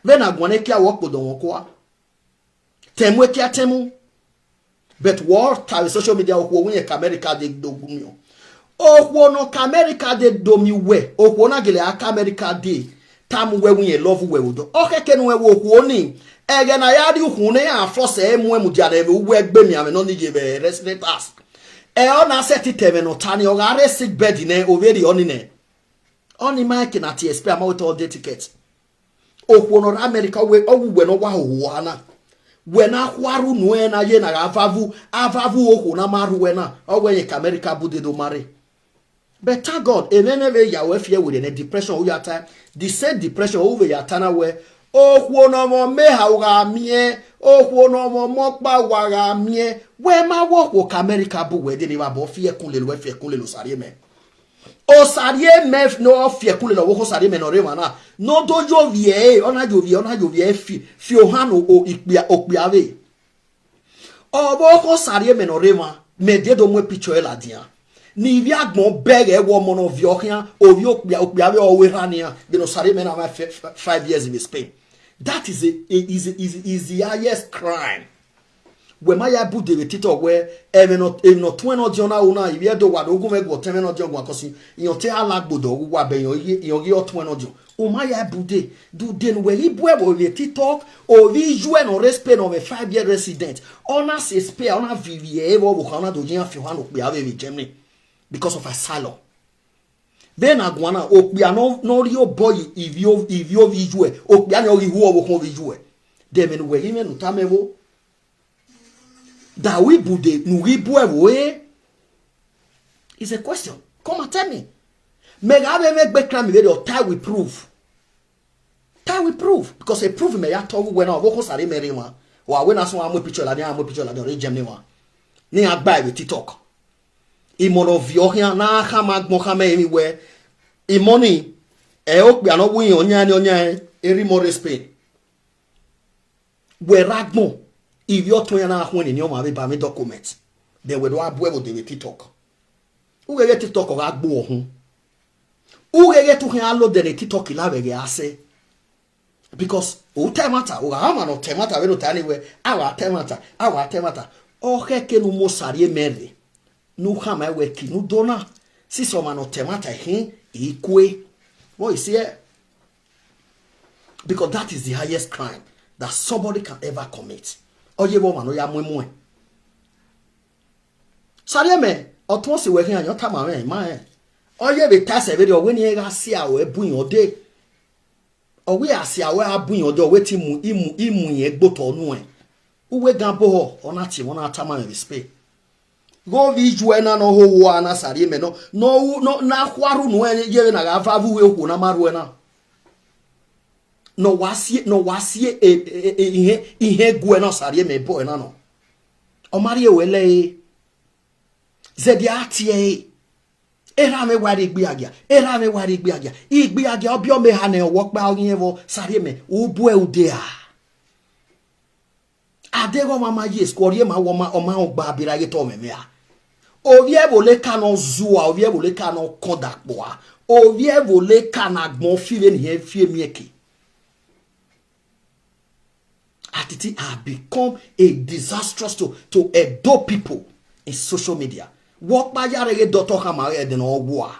vena agbon ne ki awo podo won kwa temu ki atemu but war ta social media okwo won ye America de dogun yo okwo no America de domi we okwo na gele aka America de tam we win love we wodo okeke no we wo ni ege na ya di hu ne ya force emu jare we wo egbe mi ame no ni je be resident as e ona set teme no tani o gare sick bed ne overi oni ne oni mike na TSP ama with all the tickets okwo no America we owu we no wa ho ana we na kwaru no e na ye na avavu okwo na maru we na ogwenye ka America bude do mare. But thank God, even ya we fear with a depression over your time, the same depression over your time where oh no more me ha mie, oh no more mokba waga mie, where my work work America bu where they never fear kunle sari me. O sari me no fear kunle lo woko sari me no remana. No dojo vie, ona jovie fi ohano o ikbiave. O woko sari me no rema, me de do mwe picture la dia. Ni vi agbon bege wo mono viokian ovi okbiawe owerania de no sare me na 5 years in Spain. That is the highest crime. We ma ya bu de TikTok where even not 20 jona una ibi do wa do gun ego 10 no jogun akosi iyan te alagbodo wa be yan gi o 20 jo o ma ya bu de do den we ibu e bo TikTok o vi joue no respect no me 5-year resident ona se spare ona vivie e bo ko na do jin afi hwan okbiawe we Germany because of asylum. Then agwana okbia no rio boy if you visual okbia no ri hu obo visual. Dem en we ime no tamevo. Da we bude no ri boevo eh. It's a question. Come and tell me. Mega make background me video tie we prove. Tie we prove because a prove me ya talk when I go sare me rema. Wa we na so am picture la dey re Germany wa. Ni agba we TikTok. Imono viohia na hama mohame anywhere imoni e okbia no win onya eri more respect we ragmo if you to na ho ni o ma be ba me document then we do abuevo de TikTok u ge TikTok o agbo ohun u ge to hin alo de TikTok la be ge ase because o temata o ama no temata we no tani we awa temata o heke no mo sare mere nu hama weki nu dona si so mano temata hin ikwe what is here because that is the highest crime that somebody can ever commit oye bo mano ya mwemwe sare me otun se we hin anyo tama me ma oye be tase be de we ni ga si awo ebun ode owe asi awo abun ode owe ti mu imu yen gboto nu e uwe gan bo ho ona ti won atama me respect go visual na no ho wa na sari me no na kwaru no ye na ga vavu we ku na maru na no wasie ihe gu na sari me boy na no o mari e wele zedi atie era me wari gbe agia igbe agia obi o me ha na wo pa oyin evo sari me u bu e ude a Adego mama yes, korie ma woma oma ogba biraye to memea. Ovie vole kano zua, ovie vole kano kodakboa. Ovie vole kana gbon five ni he fie mieki. Atiti have become a disastrous to Edo people in social media. Walk by your daughter Hamare than all war.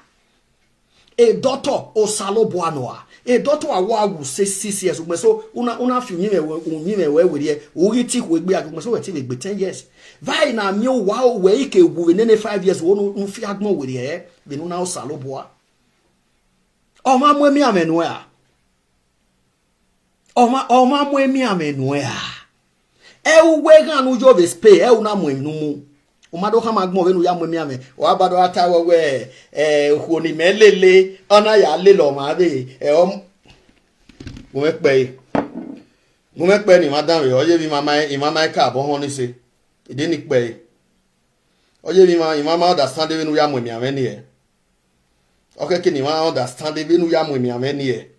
A daughter o salo boanoa. A daughter a war will say 6 years. So una few me with ye. We take with me. I so it be 10 years. Vai na mi wow we ke within 5 years. Wonu fiagmo with ye. Benuna o salo boa. O ma mwe mi amenwea. Oma mwe mi amenwea. Uwe ganu jo vespe. Una mwe numu. Umado kama gmo wenu ya mwe ame o abado atawo we honi melele ona ya lelo ma be mo me pe ni madam we oye bi mama ka bo hon ni se ide ni pe oye bi mama understand wenu ya mwe ame ni e okay kini ma understand wenu ya mwe ame ni e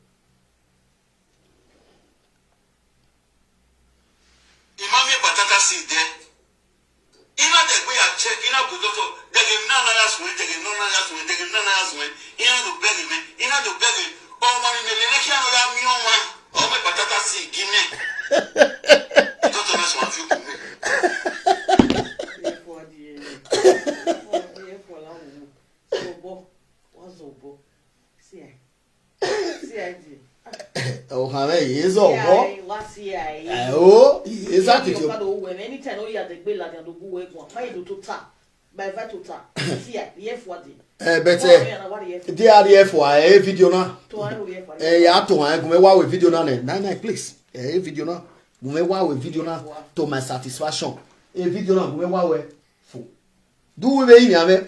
imami patata si de ina de gbe ya check ina go to de ge na ya sun de ge no na ya sun de ge na ya sun ina do beg me ina do beg o mo ni le le kia no ya mi o wa o me patata si gine to to na so afi ku me Oh, how is all? Oh, is that it? Anytime you are the bill and the work, my do tap by vital tap. See, yes, what but they are the FY video now. Yeah, to I go with video now. Nine, please. A video now. Go with video now to my satisfaction. A video now. Go for. Do we I am a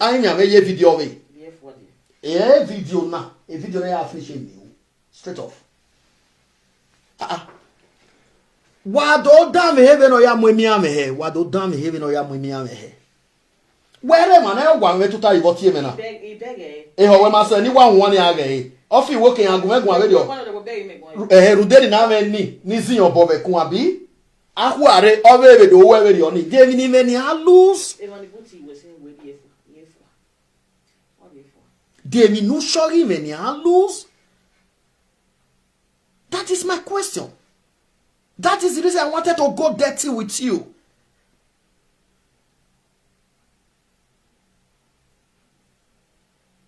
video. A video now. A video now. Fishing you straight off. Wado dam heaven or ya mwemiame he. Wado dam heaven or ya mwemiame he. Where man I want we to tell you what you mean. Ho we must any one ya ge. Ofi working agumegwa radio. Rudeni na me ni sin your bobe kun abi. Akware owe do we radio ni. Dey ni me ni alus. Dey mi no sorry me ni alus. That is my question. That is the reason I wanted to go dirty with you.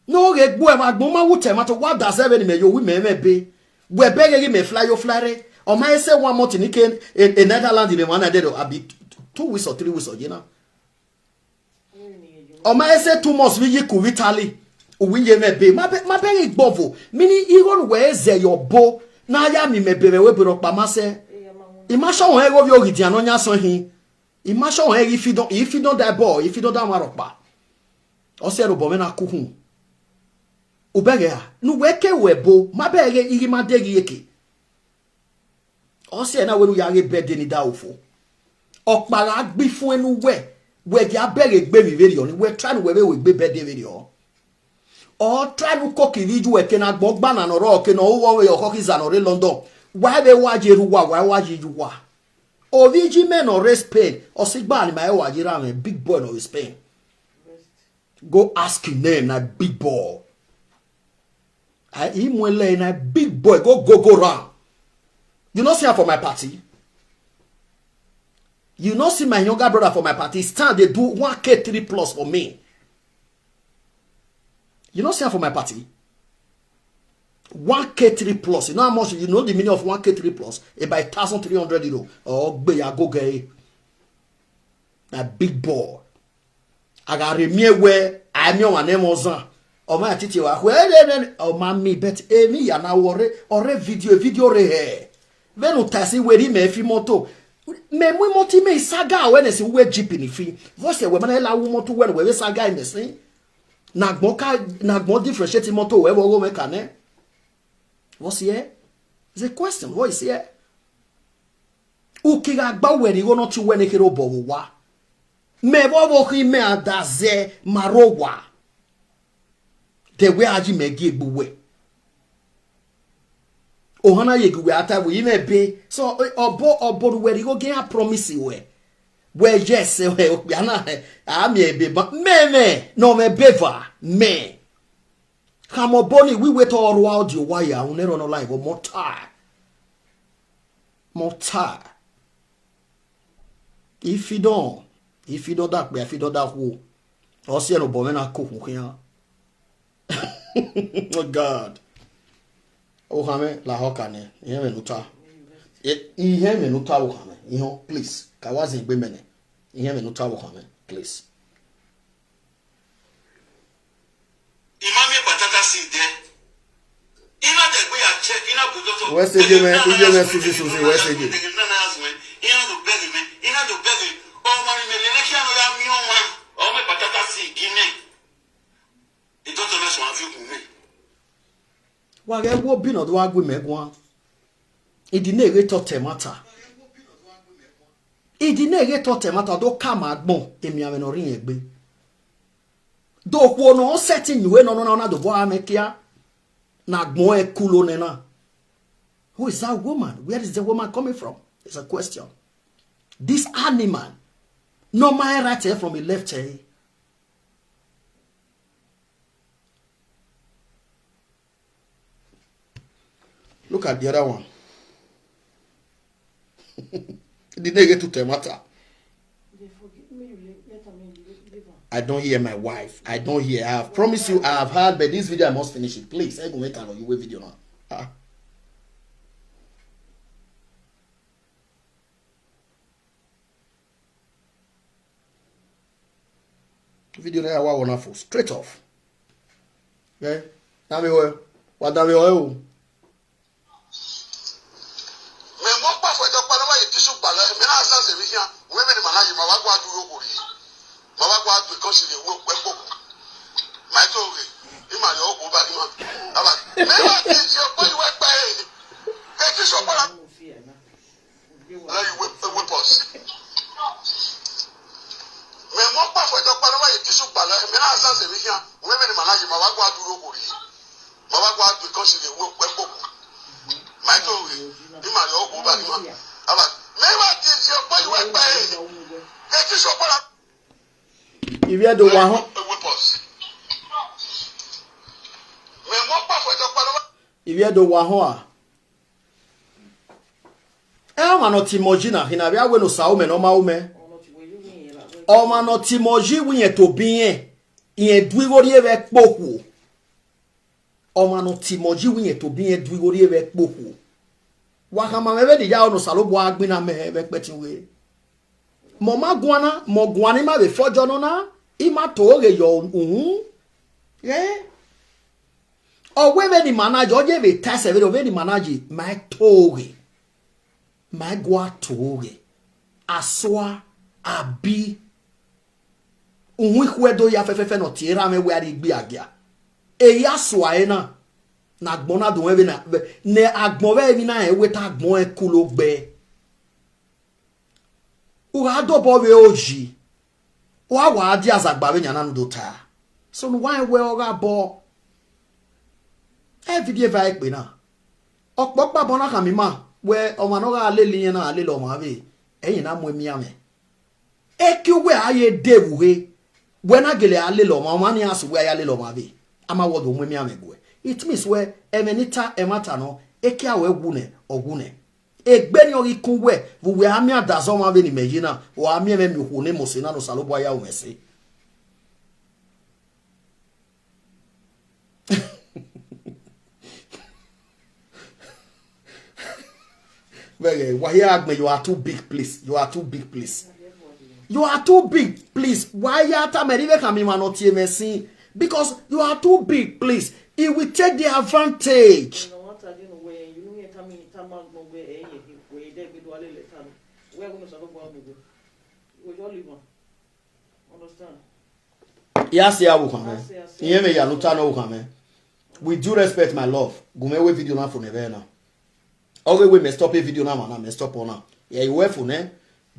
No, get boy, my mama would tell me what does ever me you me be. We beg me fly your flare. Or my say 1 month in Netherlands in 1 day or be 2 weeks or 3 weeks or you know. Or my say 2 months we could Italy. We me be my beg bovo. Meaning even where is your bow. Na ya mi mebere we bro pa ma se imagine on ego bi oridi anonya so hin imagine on ego if you don't that boy if you don't that maropa o se ro bo me na kuhun ubege ya nu weke webo ma bege igi ma degi yeke o se na wenu ya ge bede ni da ofo opara agbi fun enu we ja bege gbe mi video ni we try we gbe bede video. Or try to cook video we can agbog ban and rock and all way your cookies and or London. Why they watch you? Why watch you? Or VG men or race pain or sick ban my wajira a big boy of Spain. Go ask your name, that big boy. I him when laying a big boy go round. You not see her for my party. You not see my younger brother for my party. Stand they do 1K3 plus for me. You know, say for my party, 1K3 plus. You know how much? You know the meaning of 1K3 plus? About €1,300. Oh, go gay. A big boy. I got a where I'm your name was on my Atiti. Where oh, mammy, bet me and I worry or a video re. Then you tassi where he may fi moto. Me moti me saga when it's we jeep in the fee. Voice a woman allow moto when we saga in the same. Nagmo differentiate moto wherever we make an. What's here? It's a question. What is here? Ukiga gba we ni go not to when e kero bowo wa. Me bobo ki me adaze marowa. The way aji me gi egbuwe. Ohana ye gwe ata we me be so obo we go get a promise we. where yes I'm a baby me no me bever me come on Bonnie we wait all around you why you never no life or more tired if you don't that way if you don't that who or see no boy na cook here oh God oh hame la hokane ihe me nuta ihe me nuta wo hame ihe please kawazi gbe mene ihe me nuta wo hame please imami patata si de ina de gbe ya check ina budoto we say je me suzi we say je ina do beg o mari me le ki ano ya mi o ma o me patata si gine itoto na so afi ku me wa ge wo bi no do agbe megwan idi na ere to temata do kama agbon emi ame no rin egbe do ku no setting we no na do bo amekia na agbon e kulo nena. Who is that woman? Where is the woman coming from? It's a question. This animal no my right here from the left here. Look at the other one. Did they get to Temata? I don't hear my wife. I don't hear. I have promised you I have heard, but this video I must finish it. Please, I go make an you video now. Video na wa wonderful. Straight off. Okay? Now me what da me o. If you do one, if you do one, no timoji na hina bia we no saume no maume. O ma no timoji wi to bien yen duigori e vek poku. O ma no timoji wi to bien duigori e vek poku. Wa kama mebe di ja no salobo agbi na me vek petin we. Mo ma guana mo guani ma be fojo no na ima to ge yo eh o we be di manager o je be test e be di manager my toge my gwa toge aswa abi uhwedo ya fefefe no tira me we ari gbi agia e ya swa e na gbona do we be na ne agbon we bi na e we ta agbon e kulo gbe Ura dobo we oji. Wa adi azagba we nyana no ta. So no why we ora bo. E video va ekpe na. Okpokpa bona kan mi ma we o ma no ga leli yen na ale lo ma be. Eyin na mo emi ame. E ki we aye debu we. We na gele ale lo ma ni aso we aye ale lo ma be. Ama wo do mo emi ame go. It means we emenita emata no e ki awe gune ogune. Egbeni ori kunwe vuwe ami adazo ma be ni mejina o ami eme mi hune mosina no salobo ya umese Very why agme you are too big please you are too big please you are too big please why ya ta merive kan mi ma no tie mesin because you are too big please it will take the advantage. Yes, yeah, we do respect my love. Gumewe video na for never now. Okay, we may stop a video now, man. May stop on now. Yeah, you were for ne.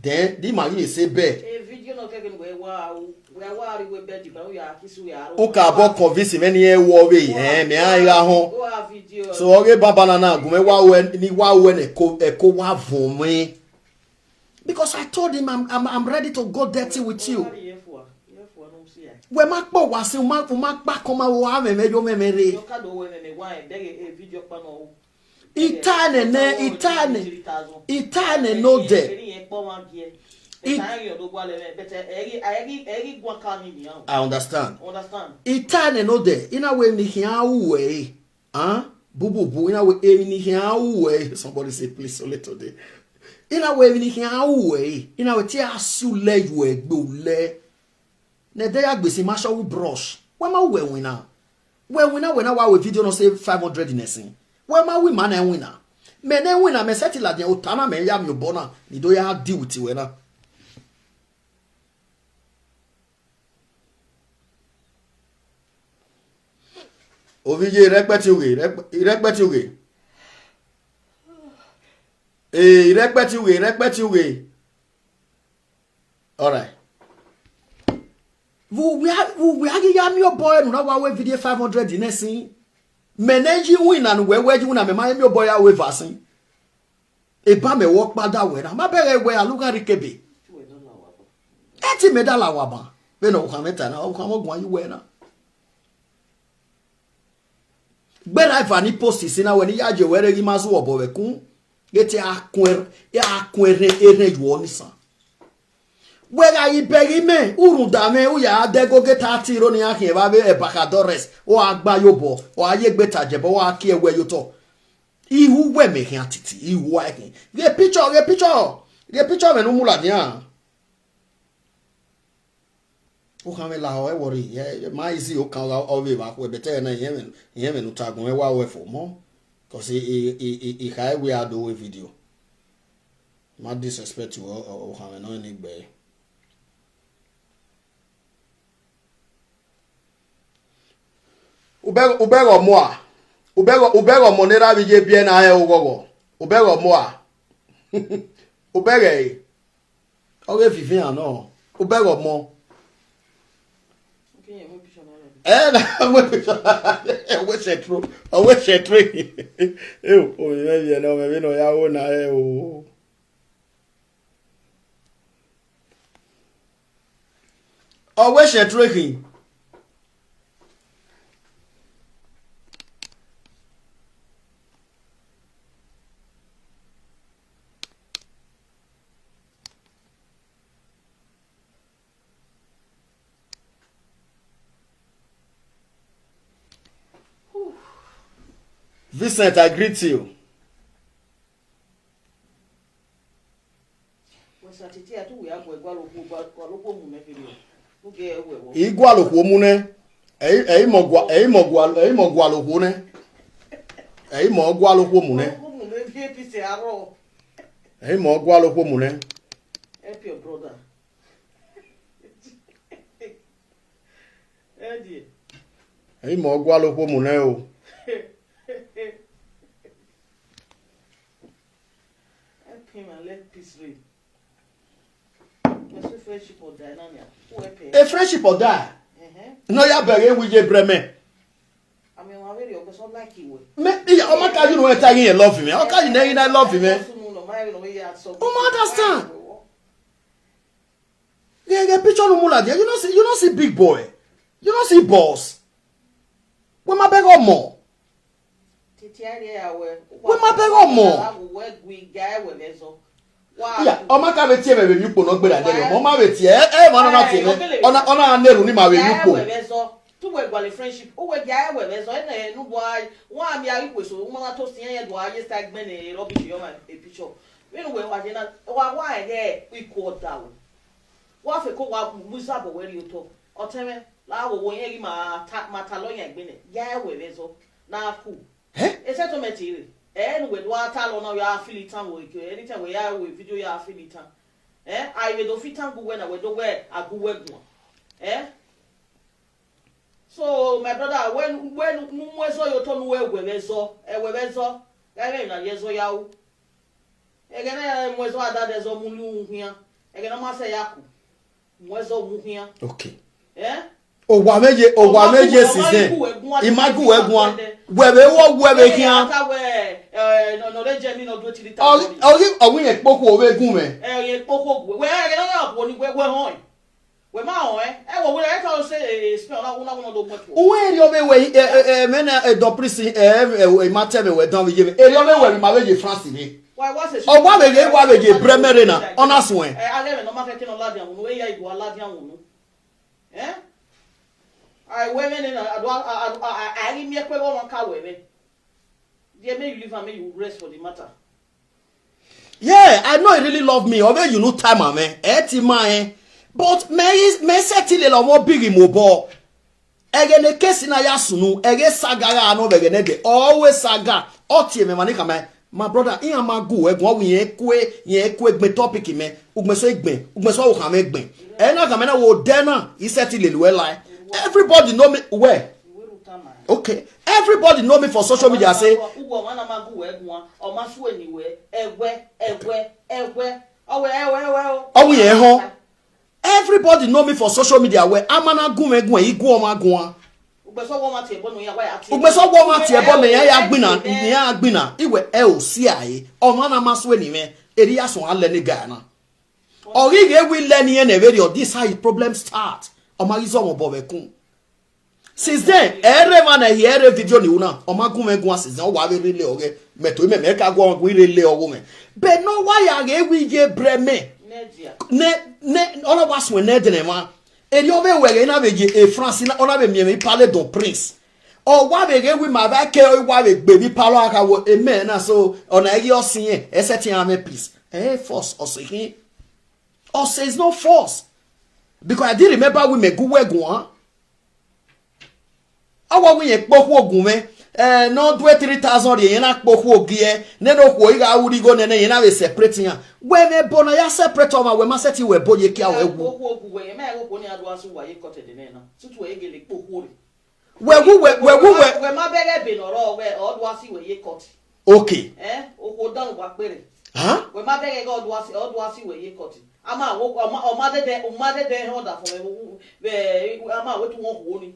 Then the man say be. A video no taken we we be but we are kiss we are. Oka bo convince me ni e wo we me ira ho. So okay baba na gumewa we ni wa we ne ko wa von me. Because I told him I'm ready to go dirty with you. We mak po wasi umak pa koma wa me yo memere. Itane no de. I understand. Itane no de. Ina we ni hia we. Bubu ina we ni hia we. Somebody say please so little day. Ina we ni hia we. Ina we ti asu le you egbe ne dey agbesi ma show brush. When ma we winner. When wa we video no say 500 in esin. When ma we man en winner. Me ne winner me settle la den otana me ya mi bona. Ni do ya deal with we na. Ovije repeti we. Repeti we. All right. We are your boy no wa we video 500 in esin. Manage win and we win me my your boy away vaccine. E ba me work pada we na ma bere we aluga rikebe. Eti me dala wa ba. Be no kwa meta na o kwa mo gwan yi we na. Gbe live ani post si na we ni yaje we re gi maso obo we kun. Geti akun ere yo ni san. Wega iberi me urundame uya adego geta tiro ni akin ba be ebakadores o agba yobo o aye gbeta jebo o aki ewe yoto ihu we me hin atiti ihu akin ge picture me no mula dia o kan me la o e worry ma isi o kan o we ba ko bete na yen me no tagun e wa we for mo cause e kai we ado we video ma disrespect o kan me no ni gbe. Ubero mo nera bije bien na he ogogo. Ubero mo a. Ubere. Oge fifi an no. Ubero mo. Okay, mo picture na. Mo picture. We setro. We setro. O ye no me no ya o na e o. O we setro kin. Vincent, I greet you. Igual o mune. Ei mo gualo mune. Ei mo gualo mune. Ei mo gualo mune. Help your brother. Ei mo gualo mune o. Him and let peace reign. That's a friendship or die, a friendship or die. No, ya bere we je breme. I mean, I really always like you. Me, o ma ka you no enta yin love me. O ka you na love me. O ma understand. Yeah, picture no mula there. You don't see big boy. You don't see boss. We ma beg on more. We ma beg on more. Yeah, o ma ka be tie me be yupo no gbera de mo ma be tie ma na tie me ona aneru ni ma be yupo tu we gwale friendship o we dia we bezo na nu boy wa mi ari kweso mo na to sin ye do aye stag men e rubbish yo man e picture we no we wa je na wa he we ko da wa fe ko wa musa bo we ri to o teme la wo yen ri ma ta lo yan gbe ne ya we bezo na ku e se to metiri we do atalo na we affiliate we anytime we ya we video ya affiliate I we do fit and go when we do we agu we go so my brother when mwezo yo to we bezo ga na yezo yawo na mwezo ada dezo mulu hia na ma se yaku mwezo mu hia okay o wa meje season imagu egun we be wo we be hia no le je mi no do 3000. O wi en poku owe gun me. Ye poku we na bo ni we hon. We ma hon wo we e ka say spell na do moto. O we ri o me we me na do prison e matter me we don we je me. E ri o me we ma we je France ni. Why was it? O wa we je bremere na ona so en. Ale no market no ladian wo we ya igu ladian wo no. I women in I give me a quick one car women. They may you live and may you rest for the matter. Yeah, I know you really love me. Although you know time, man. Eti man. But me settle a more big mobile. Again, the case in a yasunu, again saga, I know again. Always saga. Oti me manika man. My brother, in a magu, we ye quick me topic me. Ugmeso egbe, ugmeso ukame egbe. Ena kamena wo dena. He settle a well lie. Everybody know me where? Okay. Everybody know me for social media. Say. Everybody know me for social media. Where amana gume gume igu omagua. Ugbeso wo mati ebo me ya agbina. Iwe o si aye. Omana maswe ni me. Eri aso ale ni Ghana. Orige we learn here na very this how problem start. Since then, everyone I hear a video ni una. Omagume since now we really okay. Meto me make go we really woman. But no why are we je breme? Ne all of us we ne de ma. E di obe we na be e France na ona be mi parler don prince. O wa be we ma ba ke o wa be gbe palo aka wo amen na so ona e yo sin e setting am peace. Force or say or says no force. Because I did remember we make good work one. Our we a poku ogume, no 3,000 yen a poku ogie, neno koiga uri go nene yen a separating. When a bona ya separate on we must set you a boy kia we okay. Huh? We ma beg God was see where you cut it. Ama o mother de order for me ama we to won honi.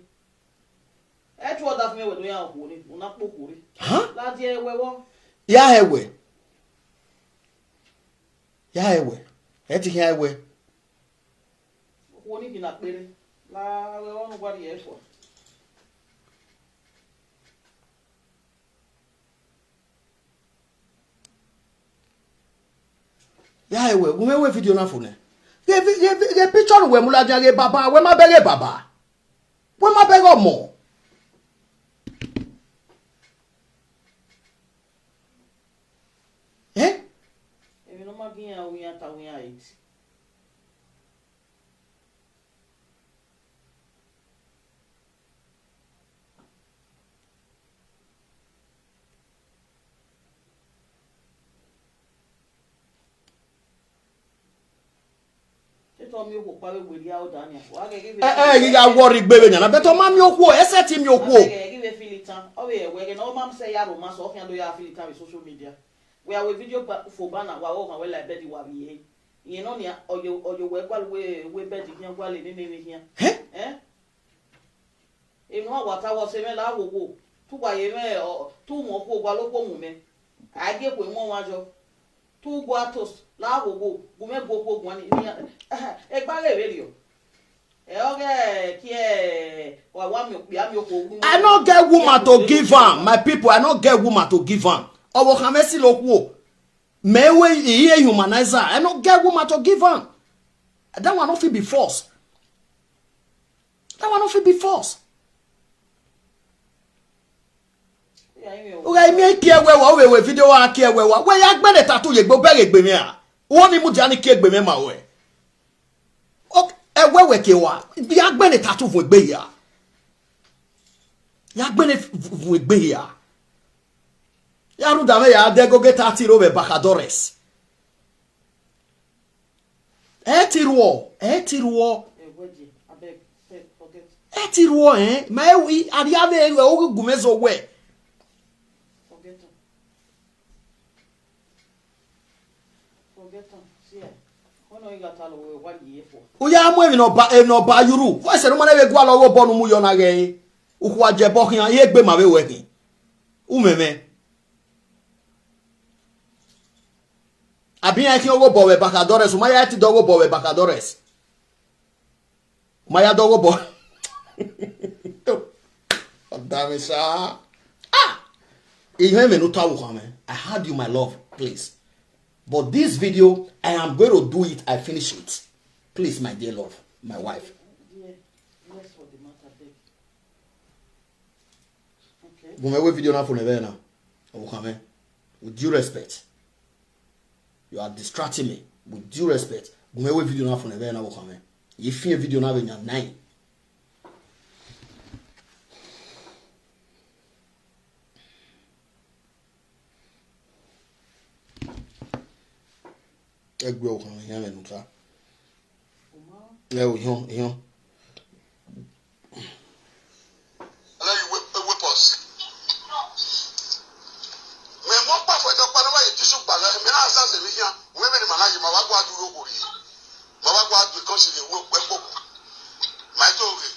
E to order for me we do yan honi, una pokuri. Huh? La die we wo. Ya hewe. Ya hewe. E ti ya hewe. Honi bi na pere. La we won go the effort. Yeah, we video na phone. Ge picture we mula jage baba, we ma bege baba. We ma bege mo. Eh? E no ma gin a we ata we ait. You got worry baby na beto mami okwo eseti mi okwo give filitan o we no mam say ya romance o kan do ya filitan with social media we are video for banner wa o kan we like bedi wa bi yin no ni oyo we gwal we bedi hian gwal ni hian e no wa ta wo se me la wo tu wa ye me tu mo ko gwa lo ko mu me age ko mo wa jo tu gwa tos la wo gume go gwa ni e gba le radio I not get woman to give am. My people, I not get woman to give am. Owo kan mesi lokwo. Me we here humanizer. I not get woman to give am. That one not fit be force. That one not fit be force. Okay, me care we video wa care we ya gbe le tattoo ye gbo bere gbe mi a. Won ni mu jani ke gbe mi ma we. Ewe kewa bi agbene tattoo fún egbe ya agbene fún egbe ya ru da me ya de go get ati ro be bakadores ti ruo ma wi ari ave ewe o gumezo we forget see ono igata lo we wa ye for Uya mo e no ba yuru. Wo se no ma na we gwa lo wo bonu mu yo na ge. Ooo Ajebor hian ye gbe ma we we hin. Umeme. Abi I can go bowe bakadores. Umaya ti dogo bowe bakadores. Umaya dogo bo. Damn it, sir. Ah! I had you, my love, please. But this video, I am going to do it. I finish it. Please, my dear love, my wife. Yeah, yes, for the matter, babe. Okay. Video now for Nevena. With due respect. You are distracting me. With due respect. Video now for Nevena. If you video now in your 9. Egbe o kan yan lenu ta. O yan. Allow you whip us. Me mo pa fo do pa na wa yi tisu gba la me na sa se mi yan. We me ni manaji ma wa gwa duro ko ri. Ma wa gwa du ko si le wo pe ko. Ma to ri.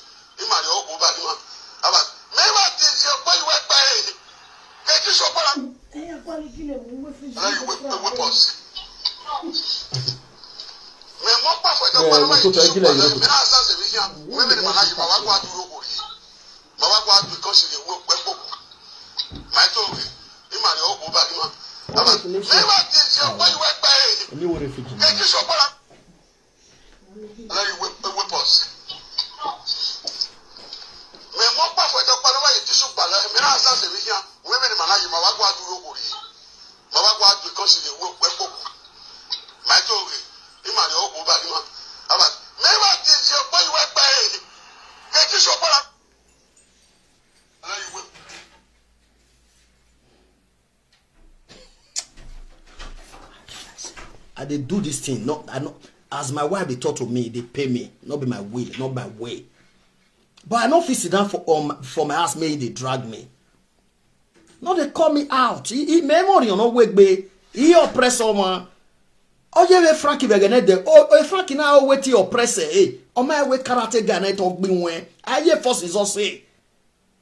I ma le o ko ba ni ma. Aba me wa ti se o pa yi we pa e. Ke ti so pa la. Allow you whip us. Me mo pa fo do pa na wa yi tisu gba la me na sa se mi yan. We me ni manaji ma wa gwa duro ko ri. Ma wa gwa du ko si le wo pe ko. Ma to ri. I ma le o ko ba ni ma. Aba me wa ti se o pa yi we pa e. Ni wo refugee. Ke ti so pa la. Allow you whip us. Me mo pa fo do pa na wa yi tisu gba la me na sa se mi yan. We me ni manaji ma wa gwa duro ko ri. Ma wa gwa du ko si le wo pe ko. Ma to ri. I ma le o ko ba ni ma. Aba me wa ti se o pa yi we pa e. Ke ti so pa la. Allow you whip. I dey do this thing. No, I know. As my wife they talk to me, they pay me. Not be my will, not my way. But I know if sit down for my house, maybe they drag me. No, they call me out. He memory on no wake be. He oppress someone. Oh yeah, Frankie begene de. Oh Frankie now wait to oppress eh. Oh my way karate gana talk be when. I hear first is also say.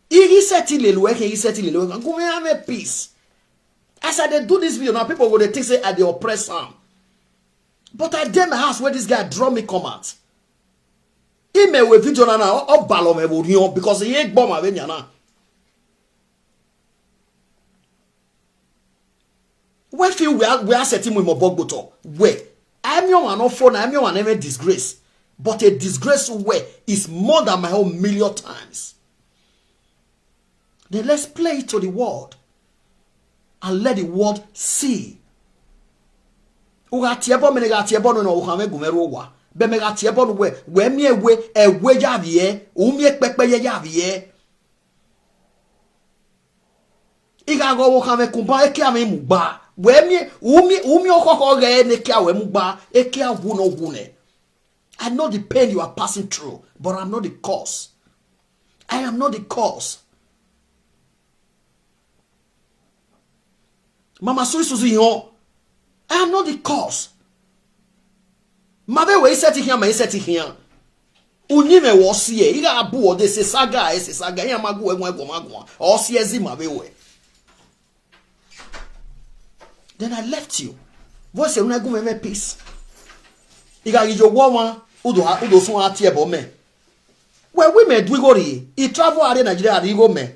He settle the work. He settle the work. Go have a peace. As I they do this video now, people go they think say I the oppress am. But I dare my house where this guy draw me comment. He may we video now or ballon me would because he ain't bomb avenya now. Where feel we are setting with my bogboto. Where I'm your one phone, I'm your one ever disgrace. But a disgrace way is more than my whole million times. Then let's play it to the world. And let the world see. Uga tiebo menega tiebo no uhame gumero wa. Be mega tiebo no we mi ewe javie, umi ekpekpeye javie. Iga go uhame kumba eke ame mugba. We mi umi okoko ge ne kia we mugba eke awu no gune. I know the pain you are passing through, but I'm not the cause. I am not the cause. Mama Susu yo. I am not the cause. Mabe we set here, ma set here. Unime was here. Iga abu o de se saga. Ya magu e magwa. O si ezi mabe we. Then I left you. Voice una go me peace. Iga gijo woman udo so atiebo me. When women do go ri, e travel are Nigeria ri go me.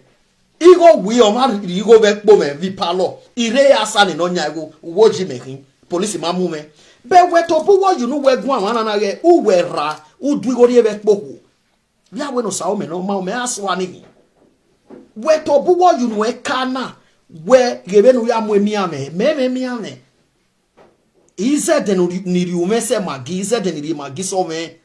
Igo we o ma ri go be po me vi palo. Ire asani no nyago woji mekin. Police mamu me. Be we to bu wo you know we go an na ge u we ra u du go ri be poku. Ya we no sa o me no ma me aswa ni. We to bu wo you know e kana we gebe no ya mo emi ame. Me ame. Ize de no ni ri ume se magi, ize de ni ri magi so me.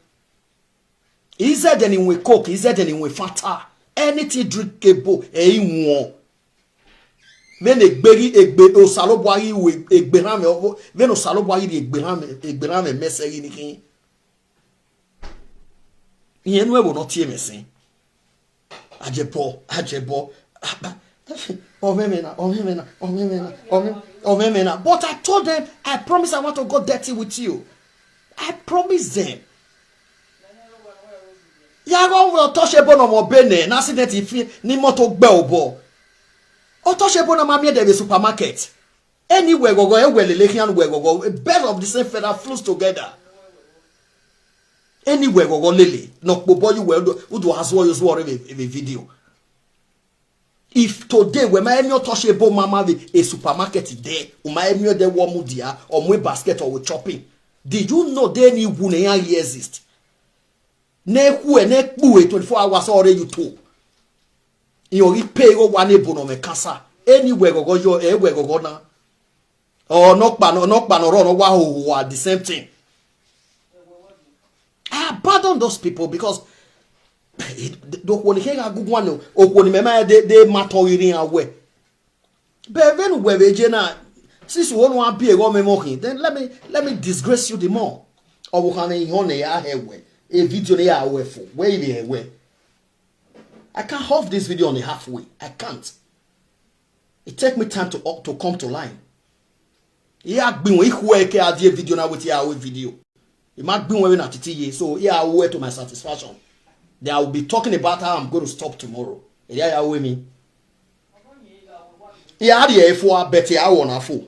Ize de ni we coke, ize de ni we fata. Anything drinkable e won. Men egbe o salobo ayi we egberan me ovo men o salobo ayi egberan me meseri ni kin. Yen we no tie mesin. Ajebor. But I told them, I promise I want to go dirty with you. I promise them. Ya go touch ebo no mo bene na accident ifi ni moto gbe obo. O touch ebo na ma mi de supermarket. Anywhere go Ewelelekian where go a bird of the same feather flows together. Anywhere go lily. No boy you who do as well as war in a video. If today when my emio touch a mama a supermarket there, or my emio de wamudia or my basket or with chopping. Did you know they any wunea exist? Ne who and ne 24 hours already you too. You pay go one ebono me casa. Anywhere go your everywhere go na. Or knock ban or wow the same thing. I abandon those people because don't want to hear a good one or when they matter in our way. But when we Jenna, since you won't be a woman mocking, then let me disgrace you the more. Or we can a video away for way away. I can't have this video on the halfway. I can't. It take me time to come to line. Yeah, been we work a video now with your video. It might be wearing Atiti, so yeah, I'll wear to my satisfaction. Then I will be talking about how I'm going to stop tomorrow. Yeah, with me. Yeah, the for better I want a fool.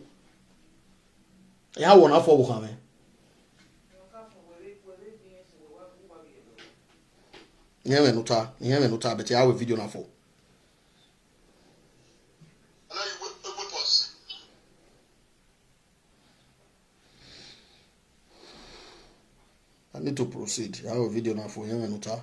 Yeah, I want a fool. Yeah, no but I will video now for. I need to proceed. I have a video now for young and Uta.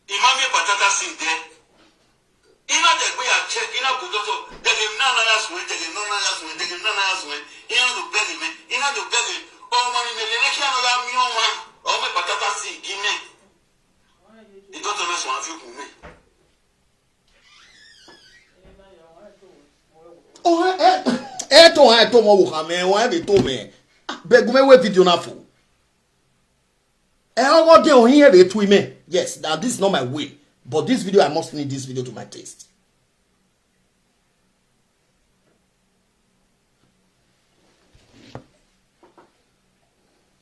Imami patata sinde. Ina de we are check. Ina kudoto. Dege nana yaswe. Dege nana yaswe. Dege nana yaswe. Ina do begi me. Ina do begi. Oh mani me lele kia no ya mioma. Oh me patata si gime. It got to mess with me. Oh, to mo me why be to me. Begume we video na fo. Go dey on here dey tweet me. Yes, that this is not my way. But this video I must need this video to my taste.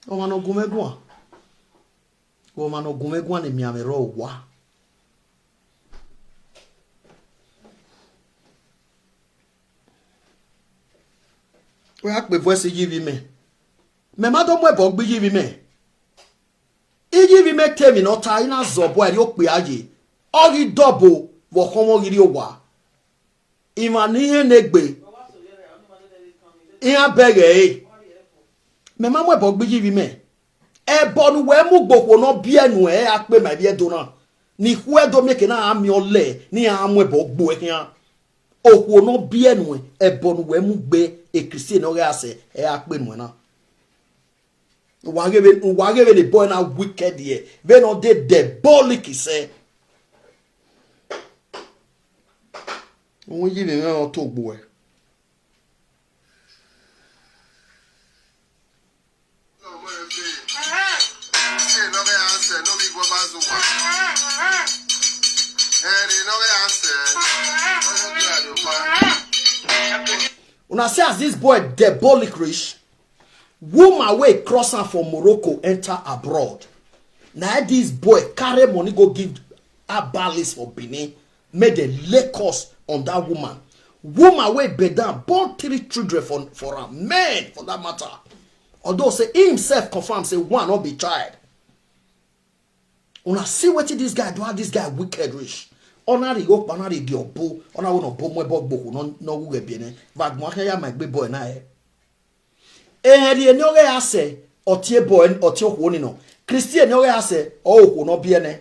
O mano gumegwa. O mano gumegwa ni miamero wa. We ak be voice give me. Me ma do mo ebo gbe give me. I give me temi no ta ina zobo e o pe aje. Ori double wo komo giri owa. Imani he negbe. Iya bege me ma mo ebo gbe give me. Ebonu we mu gbogbo no bienu e ape ma bie do na. Ni hu edo meke na ami ole ni amu ebo gbo e kian. Okwo no bienu ebonu we mu gbe e Christian no ase e ape nu na. Wage the boy na wicked here. They no dey diabolic say. Wọ́n yí mi mẹ́wọ́n tó gbọ́ ẹ̀. Una say as this boy diabolic rich, woman wey cross am for Morocco enter abroad. Now this boy carry money go give her balance for Benin, made a lay cost on that woman. Woman wey bed down born 3 children for a man for that matter. Although say he himself confirm say one not be child. Una see what this guy do, how this guy wicked rich. Honor go honor the obo, honor one obo mo ebo gboko no wu ge Benin. But mo kan ya my gbe boy na e. Eheri ni oge ase otie boy otie okwo ni no. Christian ni oge ase o okwo no bie ne.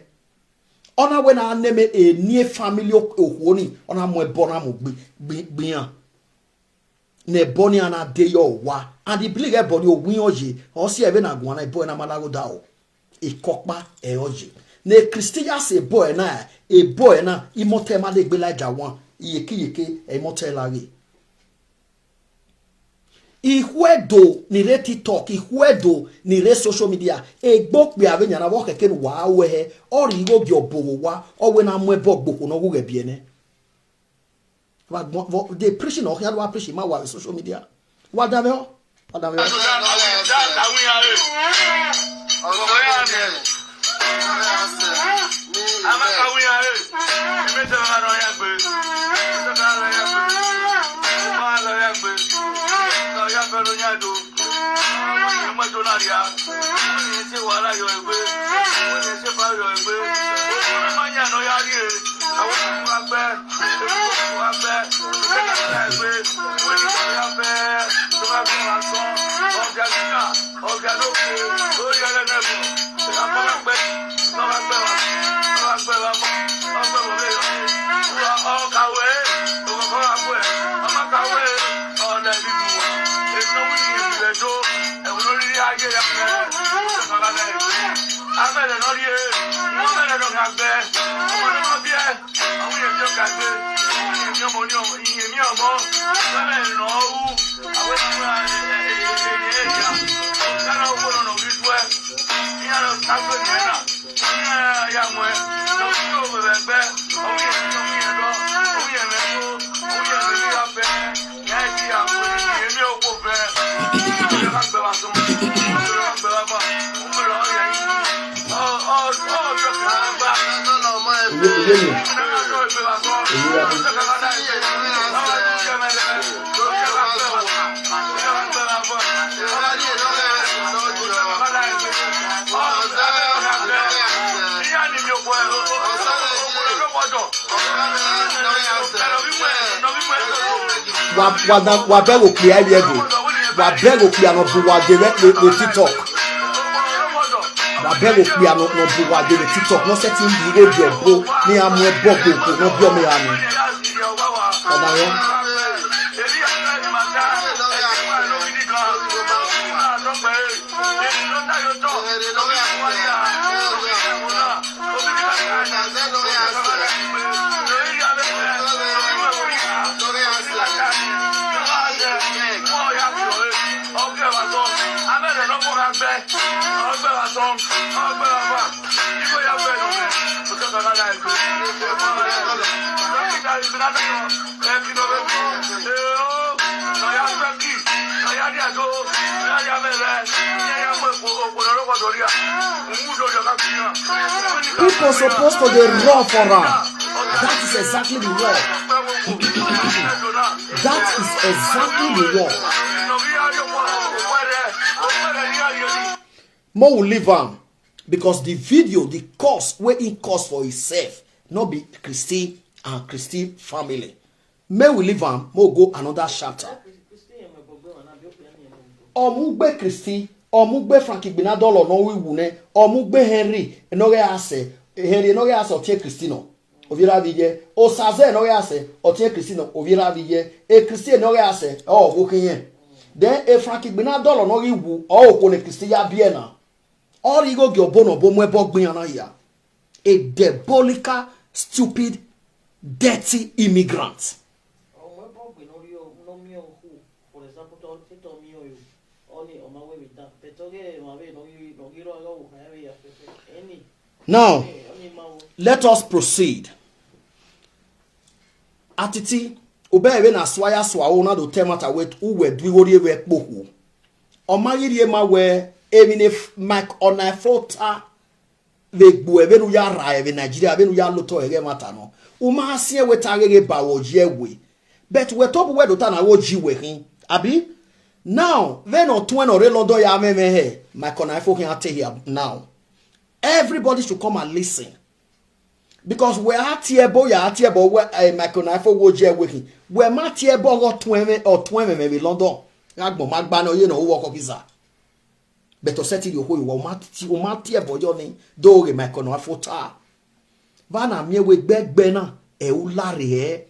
Ona we na neme e nie family okwo ni ona mo ebo na mo gbian. Ne boni ana de yo wa and the believe everybody o win oje o si ebe na gwan na boy na malago da o. E kokpa e oje. Ne Christian se boy na imote ma de gbe laja wan yeke e imote lare. Ihuedo ni re TikTok, ihuedo ni re social media. Egbok bi ave nyana wo keke nu wa we ori go bi obowo wa o we na mo ebo gboko no go ge biene. They preaching no here wa preaching ma wa social media. What da me o? What da me o? Wabego clear yedo. Wabego clear no buwa de TikTok. Wabego clear no buwa de TikTok. No setting the radio bro. Me am we bobo no bio me anu. People supposed to be raw for her. That is exactly the war. That is exactly the war. Mo will leave am because the video, the cost where it cost for himself, not be Christy and Christy family. May we leave am, mo go another chapter. Omugbe Christy, omugbe Frankie Binadolo no we wune, omugbe Henry, enoge ase, Henry enoge ase otie Christino. Ovira vije, o saze enoge ase otie Christino, ovira vije, e Christy enoge ase, oh wokenye. Then e Frankie Binadolo no we wu, oh kone Christy ya biena. All you go get bono bo mwebo gbiana here. A diabolical, stupid, dirty immigrant. Now, let us proceed. Atiti, obey na swaya swaona do temata wet uwe dwigori we kpoku. Omagiri ma we emine Mike ona flota ve gbo evenu ya ra eve Nigeria evenu ya loto ege mata no. Uma asie wetagege bawoje we. But we top we do ta na woji we hin. Abi? Now, when or 20 or London ya meme he, Mike ona fo hin ate here now. Everybody should come and listen. Because we are tiebo ya tiebo we Mike ona fo woje we hin. We ma tiebo go 20 or 20 maybe London. Agbo magba no you know work officer. Beto seti yo hoyi wa umati e bojo ni do re my kono afota vana mie we gbegbe na e ulare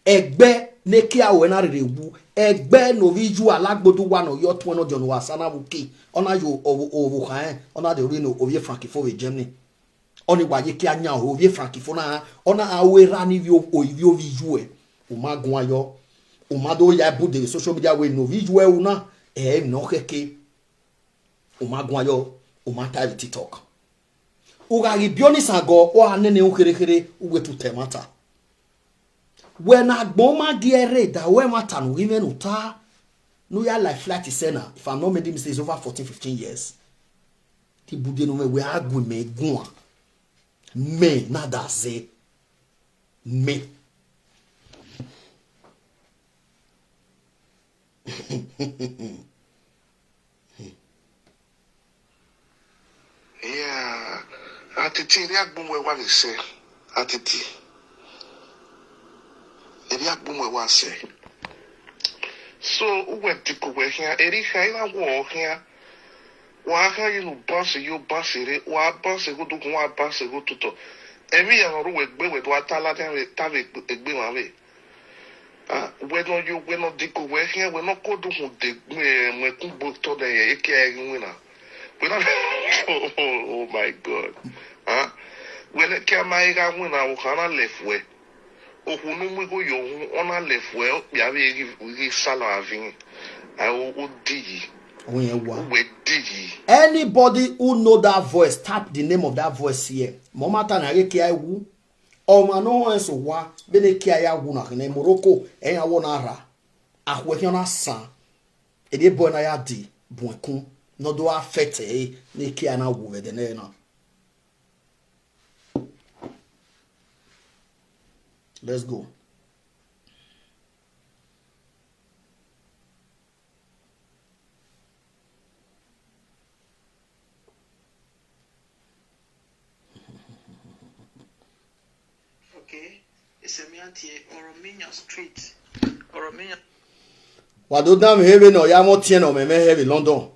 egbe ne ki awe na rerewu egbe no viju alagbodu wa no yo to no jon wa sana buki ona yo owo kan ona de ri no ovie frankifo we Germany oni waje ki anya ovie frankifo na ona awera ni vi ovie viju e umagun ayo umado ya bude social media we no viju e una no keke umagwayo umata TikTok ugari bioni sago o anene ukerekere uwetu temata when agboma giere da we mata no even uta No ya like flight is now. If I'm not making mistakes, over 14-15 years. Ti bude no we agu me gua. Me nada ze. Me. Yeah. Atiti riak bumwe wa se. Atiti. Riak bumwe wa se. So uwe tiko we here. Eri haina wo here. Wa ha you boss you boss it. Wa boss go do wa boss go tuto. Emi ya ro we gbe we do atala den we tave egbe wa we. We no diko we here we no ko do hu de me ku bo to de e ke e na. We don't oh my God. When it came my when I was left way. Oh, who know we go you on a left well, we salaving. I will dig. Anybody who know that voice, tap the name of that voice here. Momata na reke ai wu. O mano enso wa bene kia ya wu na ne Morocco en ya wona ra. Ahwe na san. E de boy na ya di bonku. No do affect ne kia na wu de ne na. Let's go. Okay, it's a mianti Orominya Street. Orominya. Wado dam heavy no ya mo tie no me heavy London.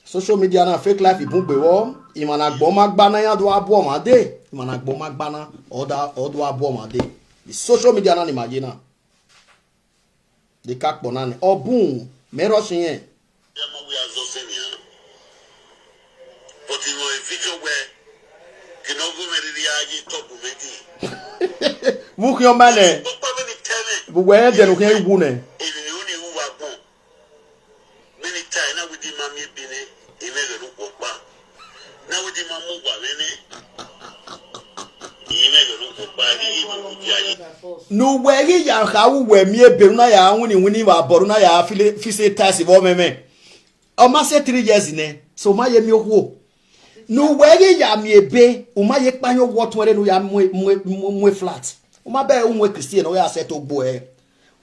Social media na fake life ibugbe wo imana gbo magba na ya do abo ma de imana gbo magba na odo abo ma de the social media na ni magina the kakpo na ni obun me rushing yen we are so senior but in a video where kinogo meriri aji top meti mu kyo mane bu we de no kan wu ne many time na we di mami bine imege lu popa na we di mamu gwa mene imege lu popa di no we ya ha wu we mi eberu na ya wuni wa boru na ya fise taxi bo meme o ma say 3 years ne so ma ye mi owo no we ya mi ebe o ma ye panyo what were no ya mwe flat o ma be unwe Christian o ya set ogbo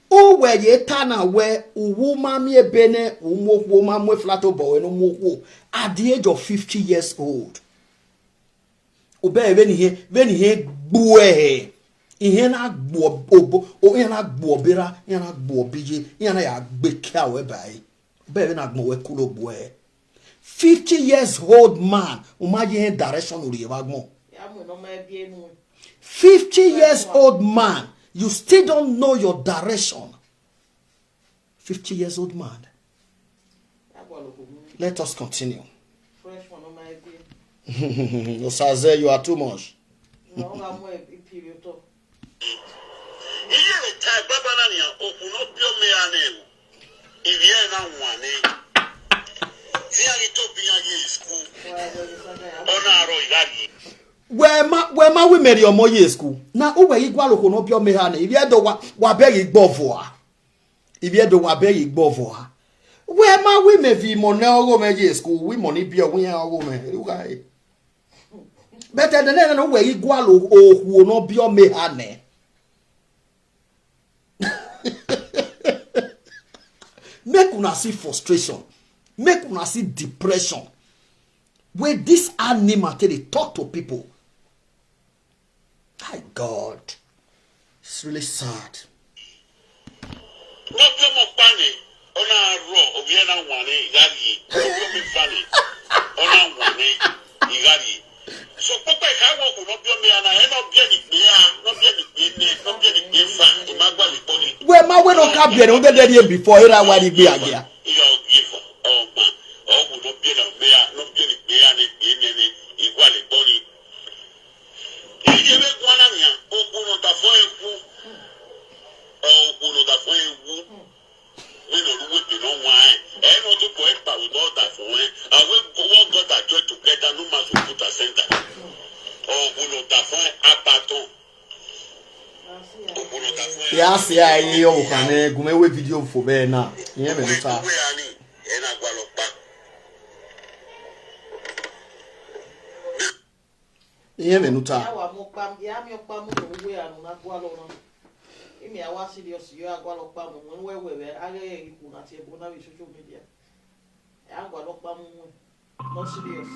o we ye tana we uwu mami ebene umokwo mamwe flato boy no mokwo at the age of 50 years old obe when he gbo ihe na gbo obo o ihe na gbo obira ihe na gbo obije ihe na ya gbe ka we bai obe na gbo we kulo gbo 50 years old man umaje direction ori e bagmo 50 years old man. You still don't know your direction. 50 years old man. Let us continue. Osaze, you are too much. Where ma we marry omo ye school na o we igwa loko no bio me ha na ibi edo wa be igbovo a ibi edo wa be igbovo a where ma we me vi mo na ogo me ye school we money bio we ya ogo me ugai better than no we igwa lo ohu no bio me ha na make una see frustration, make una see depression. Where this animal they talk to people. My God, it's really sad. So Papa I walk no be me and I no be where my way no can be no dey before era wa di gbe agia. ya se ai yo kwane gume we video for be na yen me nuta yen me nuta ya wa mo pam ya mi pam no we anu na gwa lo no imi awa serious yo agwa lo pam mo we age iku na tie bo na we social media ya agwa lo pam mo not serious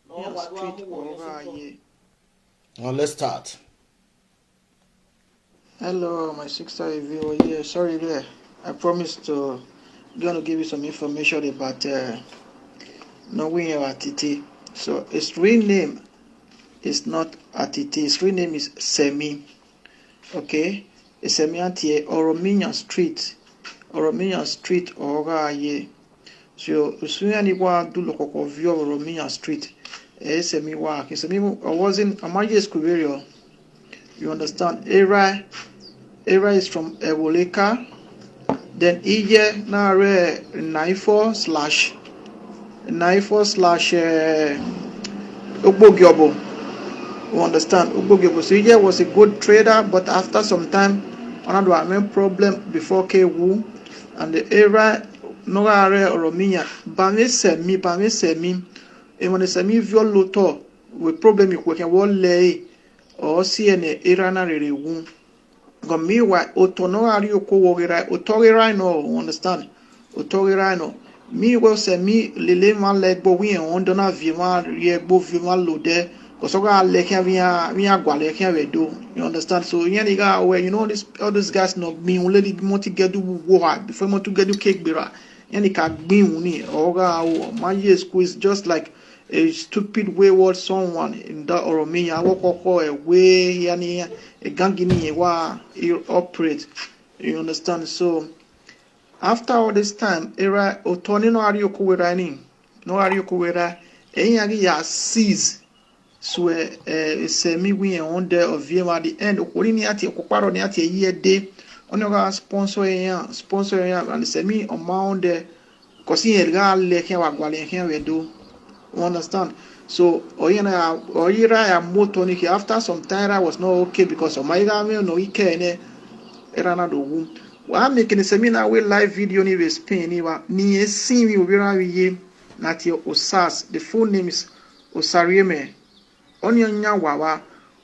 no wa do amu now let's start. Hello, my sister review. Yeah, sorry there. I promised to gonna give you some information about knowing your Atiti. So its real name is not Atiti. Its real name is Semi. Okay, it's Semi Antie Orominya Street. Orominya Street Oga ye. So usuyani wa do lokoko view Orominya Street. Semi wa. Semi I wasn't Amaje Scuverio. You understand? Era is from Eboleka. Then Ije na re 94/94/ Ogbogyobo. You understand? Ogbogyobo. So Ije was a good trader, but after some time, another main problem before Kewu and the era no are Orominya. Bame semi. And when the semi violoto with problem you can wall lay or see an era na re wu. Gomi wa otonori okowogera otogira no understand otogira no mi wo se mi lele ma legbo wi en do na vi ma ye gbo vi ma lo de ko so ga le kan vi agwale kan we do you understand so yen ga where you know this all these guys no mi un le mo ti gedu wo ha before mo to gedu cake bira yen ka gbin un ni o ga o ma ye squeeze just like a stupid wayward someone in that Orominya awokoko a way yani a gangini wa operate you understand so after all this time era otoni no ari okuwera ni no ari okuwera enyagi ya seize so semi we on there of view at the end okori ni ati okoparo ni ati year day ono ga sponsor yan and semi amount there kosi elga le kan wa gwale kan we do. You understand? So Oyira ya motoniki after some time I was not okay because of my game no ike ene era na do wu. Wa making a seminar we live video ni we Spain ni esi mi obira wiye na tie Osas. The full name is Osarieme. Onyonya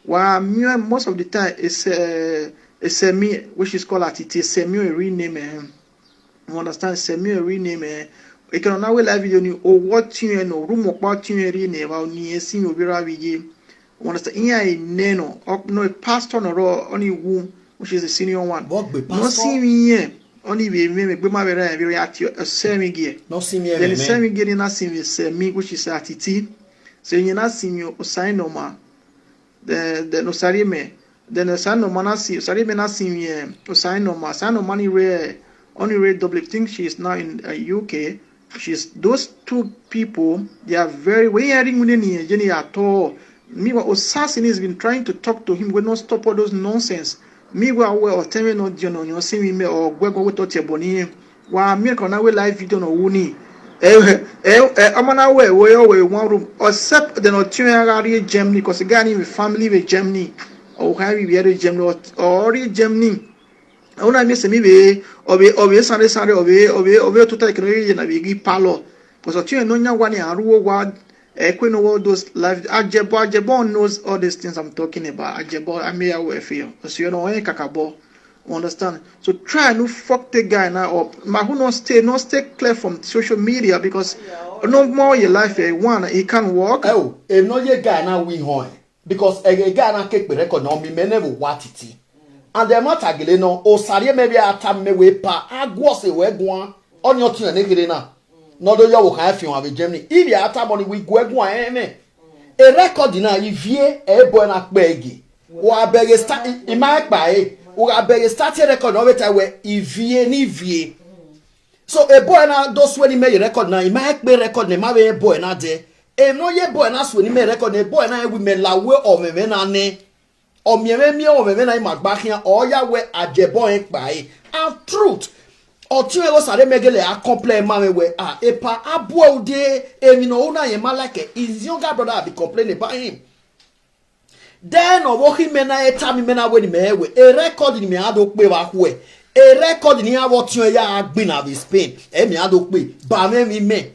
wa most of the time is a semi which is called Atiti semi a rename. You understand? Semi a rename. E can now live video ni o what you know room about you ni about ni esi obira wiye. Understand? Iya neno no a pastor no only womb which is the senior one. No see me here. Only we be my very at a semi gear. No see me then the semi gear in a semi which is Atiti. So you not see you sign no ma. The no sarime. Then the sign no manasi sarime na see me sign no ma sign no money rare only rare double think she is now in UK. She's those two people. They are very hearing with Jenny at all. Meanwhile, Assassin has been trying to talk to him. We not stop all those nonsense. Meanwhile, we are telling no John you see me or we go with Teboni. Wa me can we live video no wuni. Amana we one room except the not Germany because the guy with family with Germany or how we are Germany or Germany. Ona me se mi be obe sare obe to take na be palo because otu no nya wani aruwo wa ekwe all those live Ajebor knows all these things I'm talking about. Ajebor I may aware feel so you know when kakabo understand so try no fuck the guy now up ma who no stay clear from social media because no more your life one he can walk oh if no ye guy now win hon because a guy na cake record no me never watiti. And the matter gele no osare maybe atam me we pa agwose we gwan onyo tun na gele na no do yo wo kan fi won Germany if ya atam on we gwan eme a record na ivie e boy na pa egi wo abege start I ma pa e wo abege start record no better we ivie ni vie so a boy na do so ni me record na I ma pe record na ma be boy na de e no ye boy na so ni me record na boy na we me lawe o me na ne o mieme o me na magbahia o ya we Ajebor en pae and truth o ti we go sare megele a complain ma we epa abo ude emi no una ye malake his younger brother be complaining about him then owohi mena etami mena we ni mewe a record ni me ado pe wa ho e a record ni awo tun ya agbin na Spain e mi ado pe ba me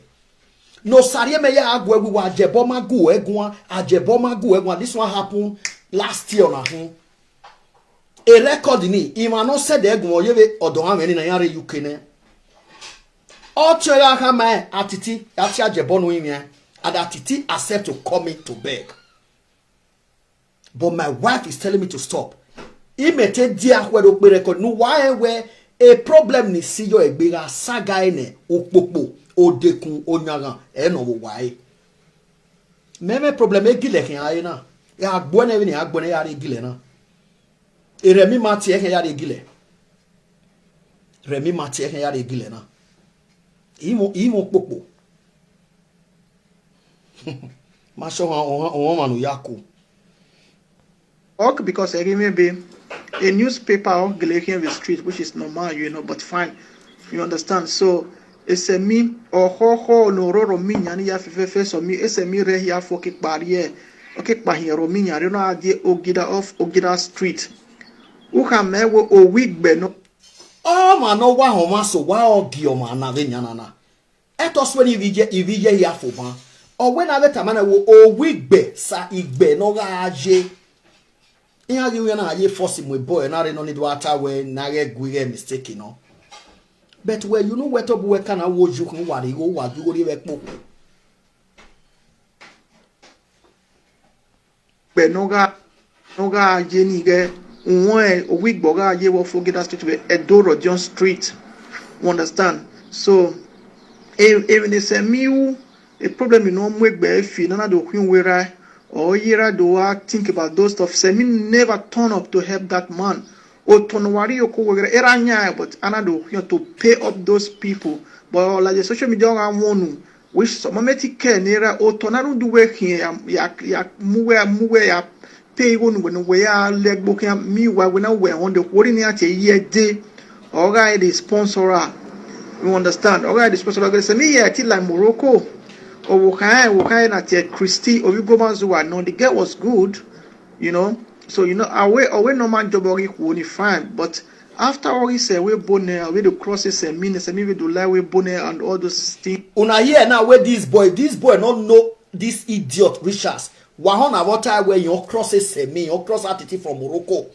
no sare me ya agwo egwu wa Ajebor magu egun this one happened last year na ho a record ni ima no said egun oyewe odo ha me na yare UK ne o tun ya ha ma Atiti ati Ajebor no imi and Atiti accept to come to beg. But my wife is telling me to stop. Imete dia where do record no why where a problem ni si yo egbera saga ene opopo odekun onyaran e no why. Meme problem e gile kan aye na. Ya agbone we ni agbone ya re gile na. E remi mati e kan ya re gile. Remi mati e kan ya re gile na. Imo popo. Masho on manu yaku. Because I remember a newspaper or Galatian the street, which is normal, you know, but fine, you understand. So it's a me or ho no ro minya ni ya fefe so me it's a me re here for kick barrier okay pa here minya re no ade Ogida street who can me wo o week be no ma no wa ho ma so wa ogi o ma na ve nyana na etos when ivije here for ban or when I beta mana wo o week be sa igbe no ga aje in you na ye force my boy na re no need water we na get gwe mistake no but where you know where to work na wo ju kun wari go wa ju go re po be no ga je ni ge won o week bo ga ye wo forget that street we Edoro John Street, you understand. So even they say me a problem you know make be fi na do kwin wera or yera do I think about those stuff. Say me never turn up to help that man. Or tonwari yoko wera eranya, but anado you to pay up those people. But like the social media I want which some meti care nera or tonaru do work here ya muwe ya pay one when we are leg booking me why we now we on the holding at a year day or guy the sponsor. You understand? Or guy the sponsor say me yeah till like Morocco. Or Wokai at Christy or you go Manzua. No, the girl was good, you know. So you know, away no man job or only fine. But after all he said we bone away the crosses and means and maybe do lie we bone and all those things. Una here now where this boy not know this idiot Richards. Wahona water where your crosses and me your cross Atiti from Morocco.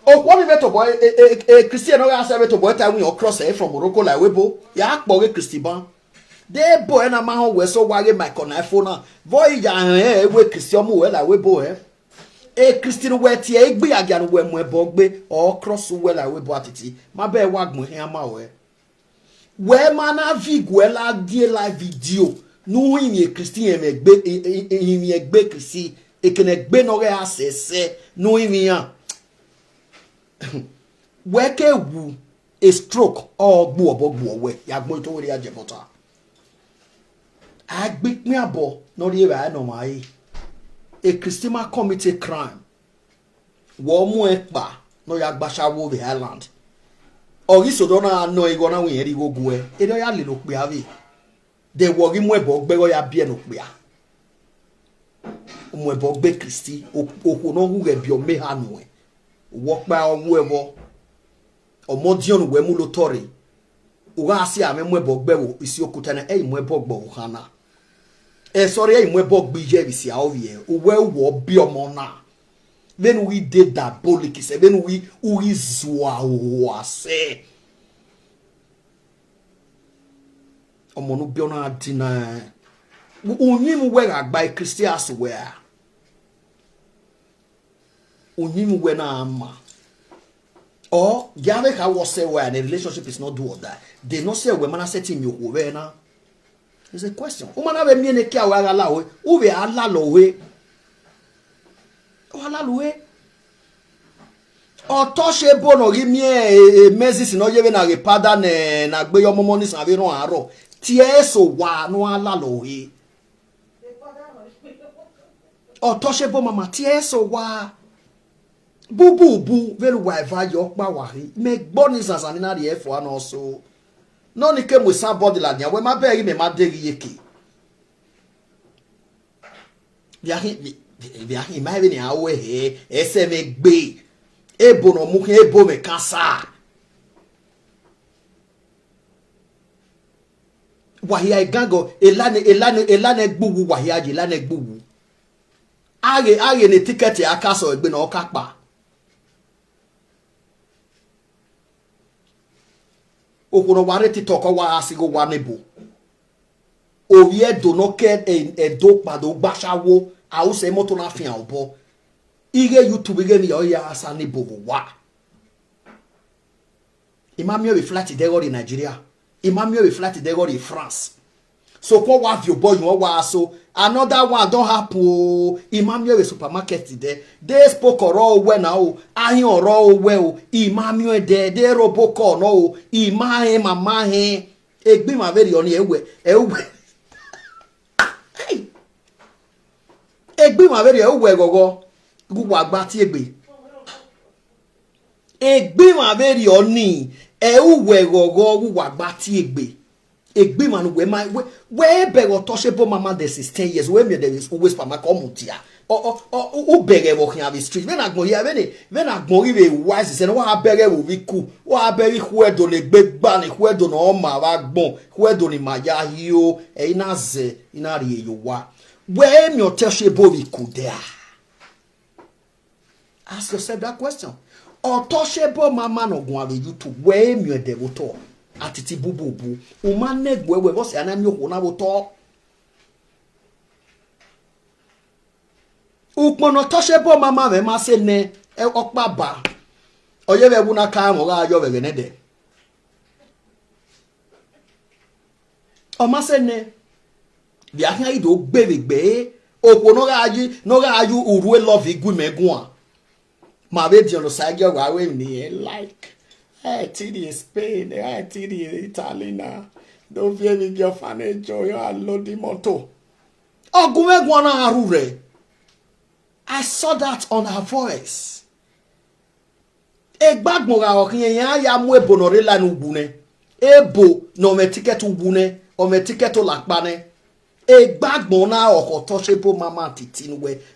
Oh, what if it boy a Christian or answer to boy time your cross from Morocco like Webo? Ya boy Christy Ban. De boy na ma we so wage my phone na boy ya we Christian mu we la we bo Christian we tie egbe agia no we mu ebogbe or cross we la we bo Atiti ma be wagun he ama we ma na vigwe la die la video no yin Christian egbe Christi ekene egbe no re asese no yin ya we ke wu a stroke or gbo obogbo we ya gbo to we Ajebor I beat me a ball, not even I know my a Christian committed crime. War more ba, no yagbasha wo the island. Or you so don't know you gonna win any go go. It don't look be avi. They were him webo bego ya bien okbia. Mwebo be Christi, o no who get your mehanwe. Walk by on webo or modion wemulotori. Uasi a memwebo bebo is your kutana a mwebo hana. Sorry, mwebog bije bisi aovie. Uwe wo biomona. Then we did that bolikis. Then we uizwa wase. Omonu biona dina. Unyimu wega by Christias where. Unyimu wena ama. Or Gave ha was say where the relationship is not do or die. They not say we man setting you over now. It's a question. Umana be mi ne kia wa ala we. Uwe ala lo we. O ala lo we. O to se bono ri mi mezis no ye na re pada na gbe yo momo ni san we ron aro. Ti e so wa no ala lo we. O to se bo mama ti e so wa. Bu velu wa va yo pa wa ri. Me gbo ni sansan na re fo an so. No ni ke mo somebody la nya we ma be me ma deri yeke. Ya Bia hi mai be ni awe he ese me gbe ebo no mu ebo me kasa wahia igango elane gbugu wahia je elane gbugu age ne ticket aka so egbe na okapa okuno ware ti toko wa asigo wa nebo owi edo no ke edo pado gbasawo ause moto na fian obo ige YouTube ge mi oya asa nebo wa imamio be flat de go in Nigeria imamio be flat de go in France so ko wa view boy you wa so another one don happen imamio be supermarket there they spoke oro we na o ahin oro we o imamio de roboko no o imahe mama he egbe ma very oni ewe egbe ma very ewe gogo gugu agba ti egbe ma very oni ewe gogo gugu agba ti egbe man we bego touchable mama there 16 years we me there is always pama komutia o bege wo kan abi street when agbon here when agbon we wise say no wa bege wo wi ku wa bege huedo le gbegba ni huedo no ma wa gbon huedo ni maya hio e ina ze ina ri yo wa we me touchable we ku there. Ask yourself that question. Untouchable mama no go abi YouTube we me there wo to Atiti bububu umane gwewe vose anamyo hona boto ukmono toshebo mama ve ma se ne okpa ba oye ve buna ka mo ga yo ve ne de o ma se ne bi ahan ido gbegbe opo no ga aju urue love igu megun a ma be di ono sa ge wa we ni like Atiti in Spain, Atiti in Italy now. Don't fear me, your fan enjoy your load moto. I saw that on her voice. Egbagmoga okinye ya mu ebonore la nubune. Ebo no me ticket ubune o me ticket lakpane. Egbagbona okotoshebo mama Atiti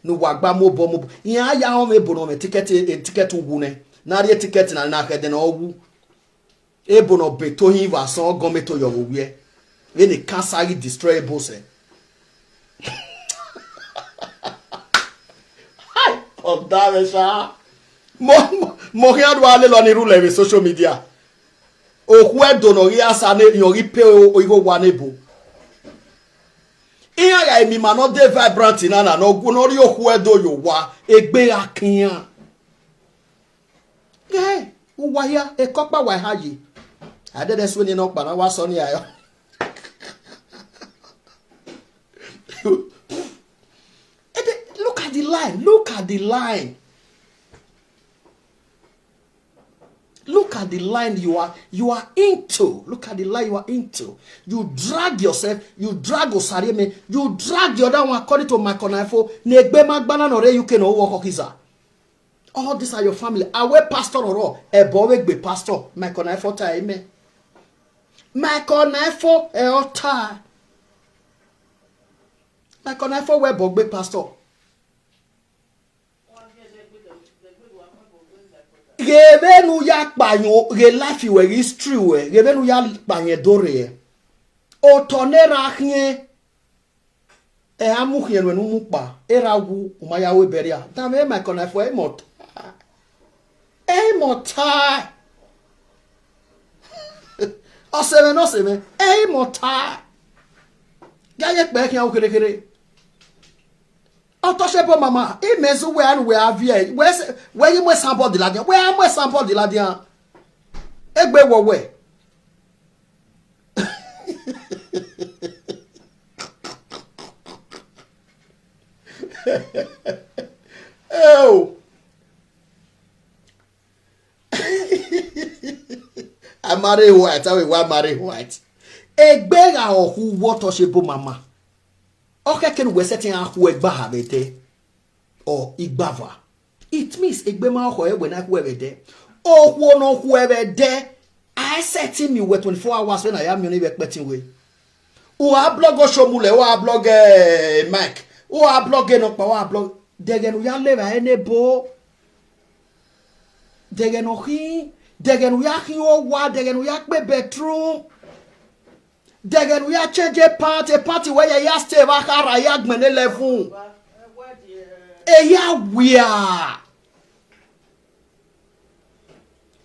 nu wagba mo bomo. Ya o me ebo me ticket ubune. Na re ticket na hede na owu ebo no beto hin va so gometo yo we we cancer destroy bose hi of damesha mo hian wa le lo ni rule with social media oku edo no ri asa ne yo ri pe o igo wa nebo iya ga mi ma no dey vibrant na no gu no ri oku edo yo wa egbe akin. Yeah, waya e kokpa wa haji. Ade des we ni no pa na wa so ni ayo. Look at the line. Look at the line. Look at the line you are into. Look at the line you are into. You drag yourself, you drag Osareme, you drag the other one according to my konafo. Negbe magbana no re you can no work okisa. All these are your family. Awe pastor or a boy be pastor. My konafo time. My konafo e ota. My konafo we bogbe pastor. Revenu ya panyo, re life we history we. Revenu ya panye dore. Otonera hie. E amu hie no mukpa. Era wu umaya we beria. Dame my konafo e mot. Mortar. No seven. Mortar. Gayet back here, okay. Untouchable mama. It means we have here. Where you must sample the ladian? Where am I sample the ladian? Egbe wo Oh. I marry white. I will marry white. Egbega ohu untouchable mama. Okay, can we setting a who egba habete or igbava? It means egbema ohu when I whoever there. Oh, no whoever there. I set him you were 24 hours when I am your expecting way. Who are blog or show mule, who are blog Mike, who are blogging up our blog. degen ya leva ene bo degen ya hi o wa degen ya pe bedroom degen ya change a party where ya stay va kara ya gbene level ya wia.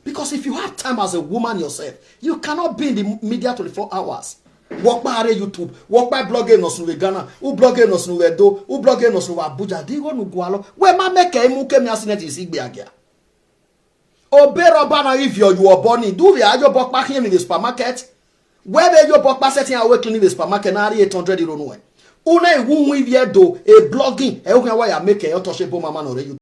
Because if you have time as a woman yourself, you cannot be in the media 24 hours. Walk by YouTube, walk by blogging nos no Ghana, who blogging nos no Edo, who blogging nos no Abuja, digo no Gualo. Where ma make a muke mi asinet is igbiagia. Obe robana if you are born in, do we are your bok back in the supermarket? Where be your bok setting away cleaning the supermarket na 800 euro no. Una wun with do a blogging, e o kan wa ya make e o to se bo mama no re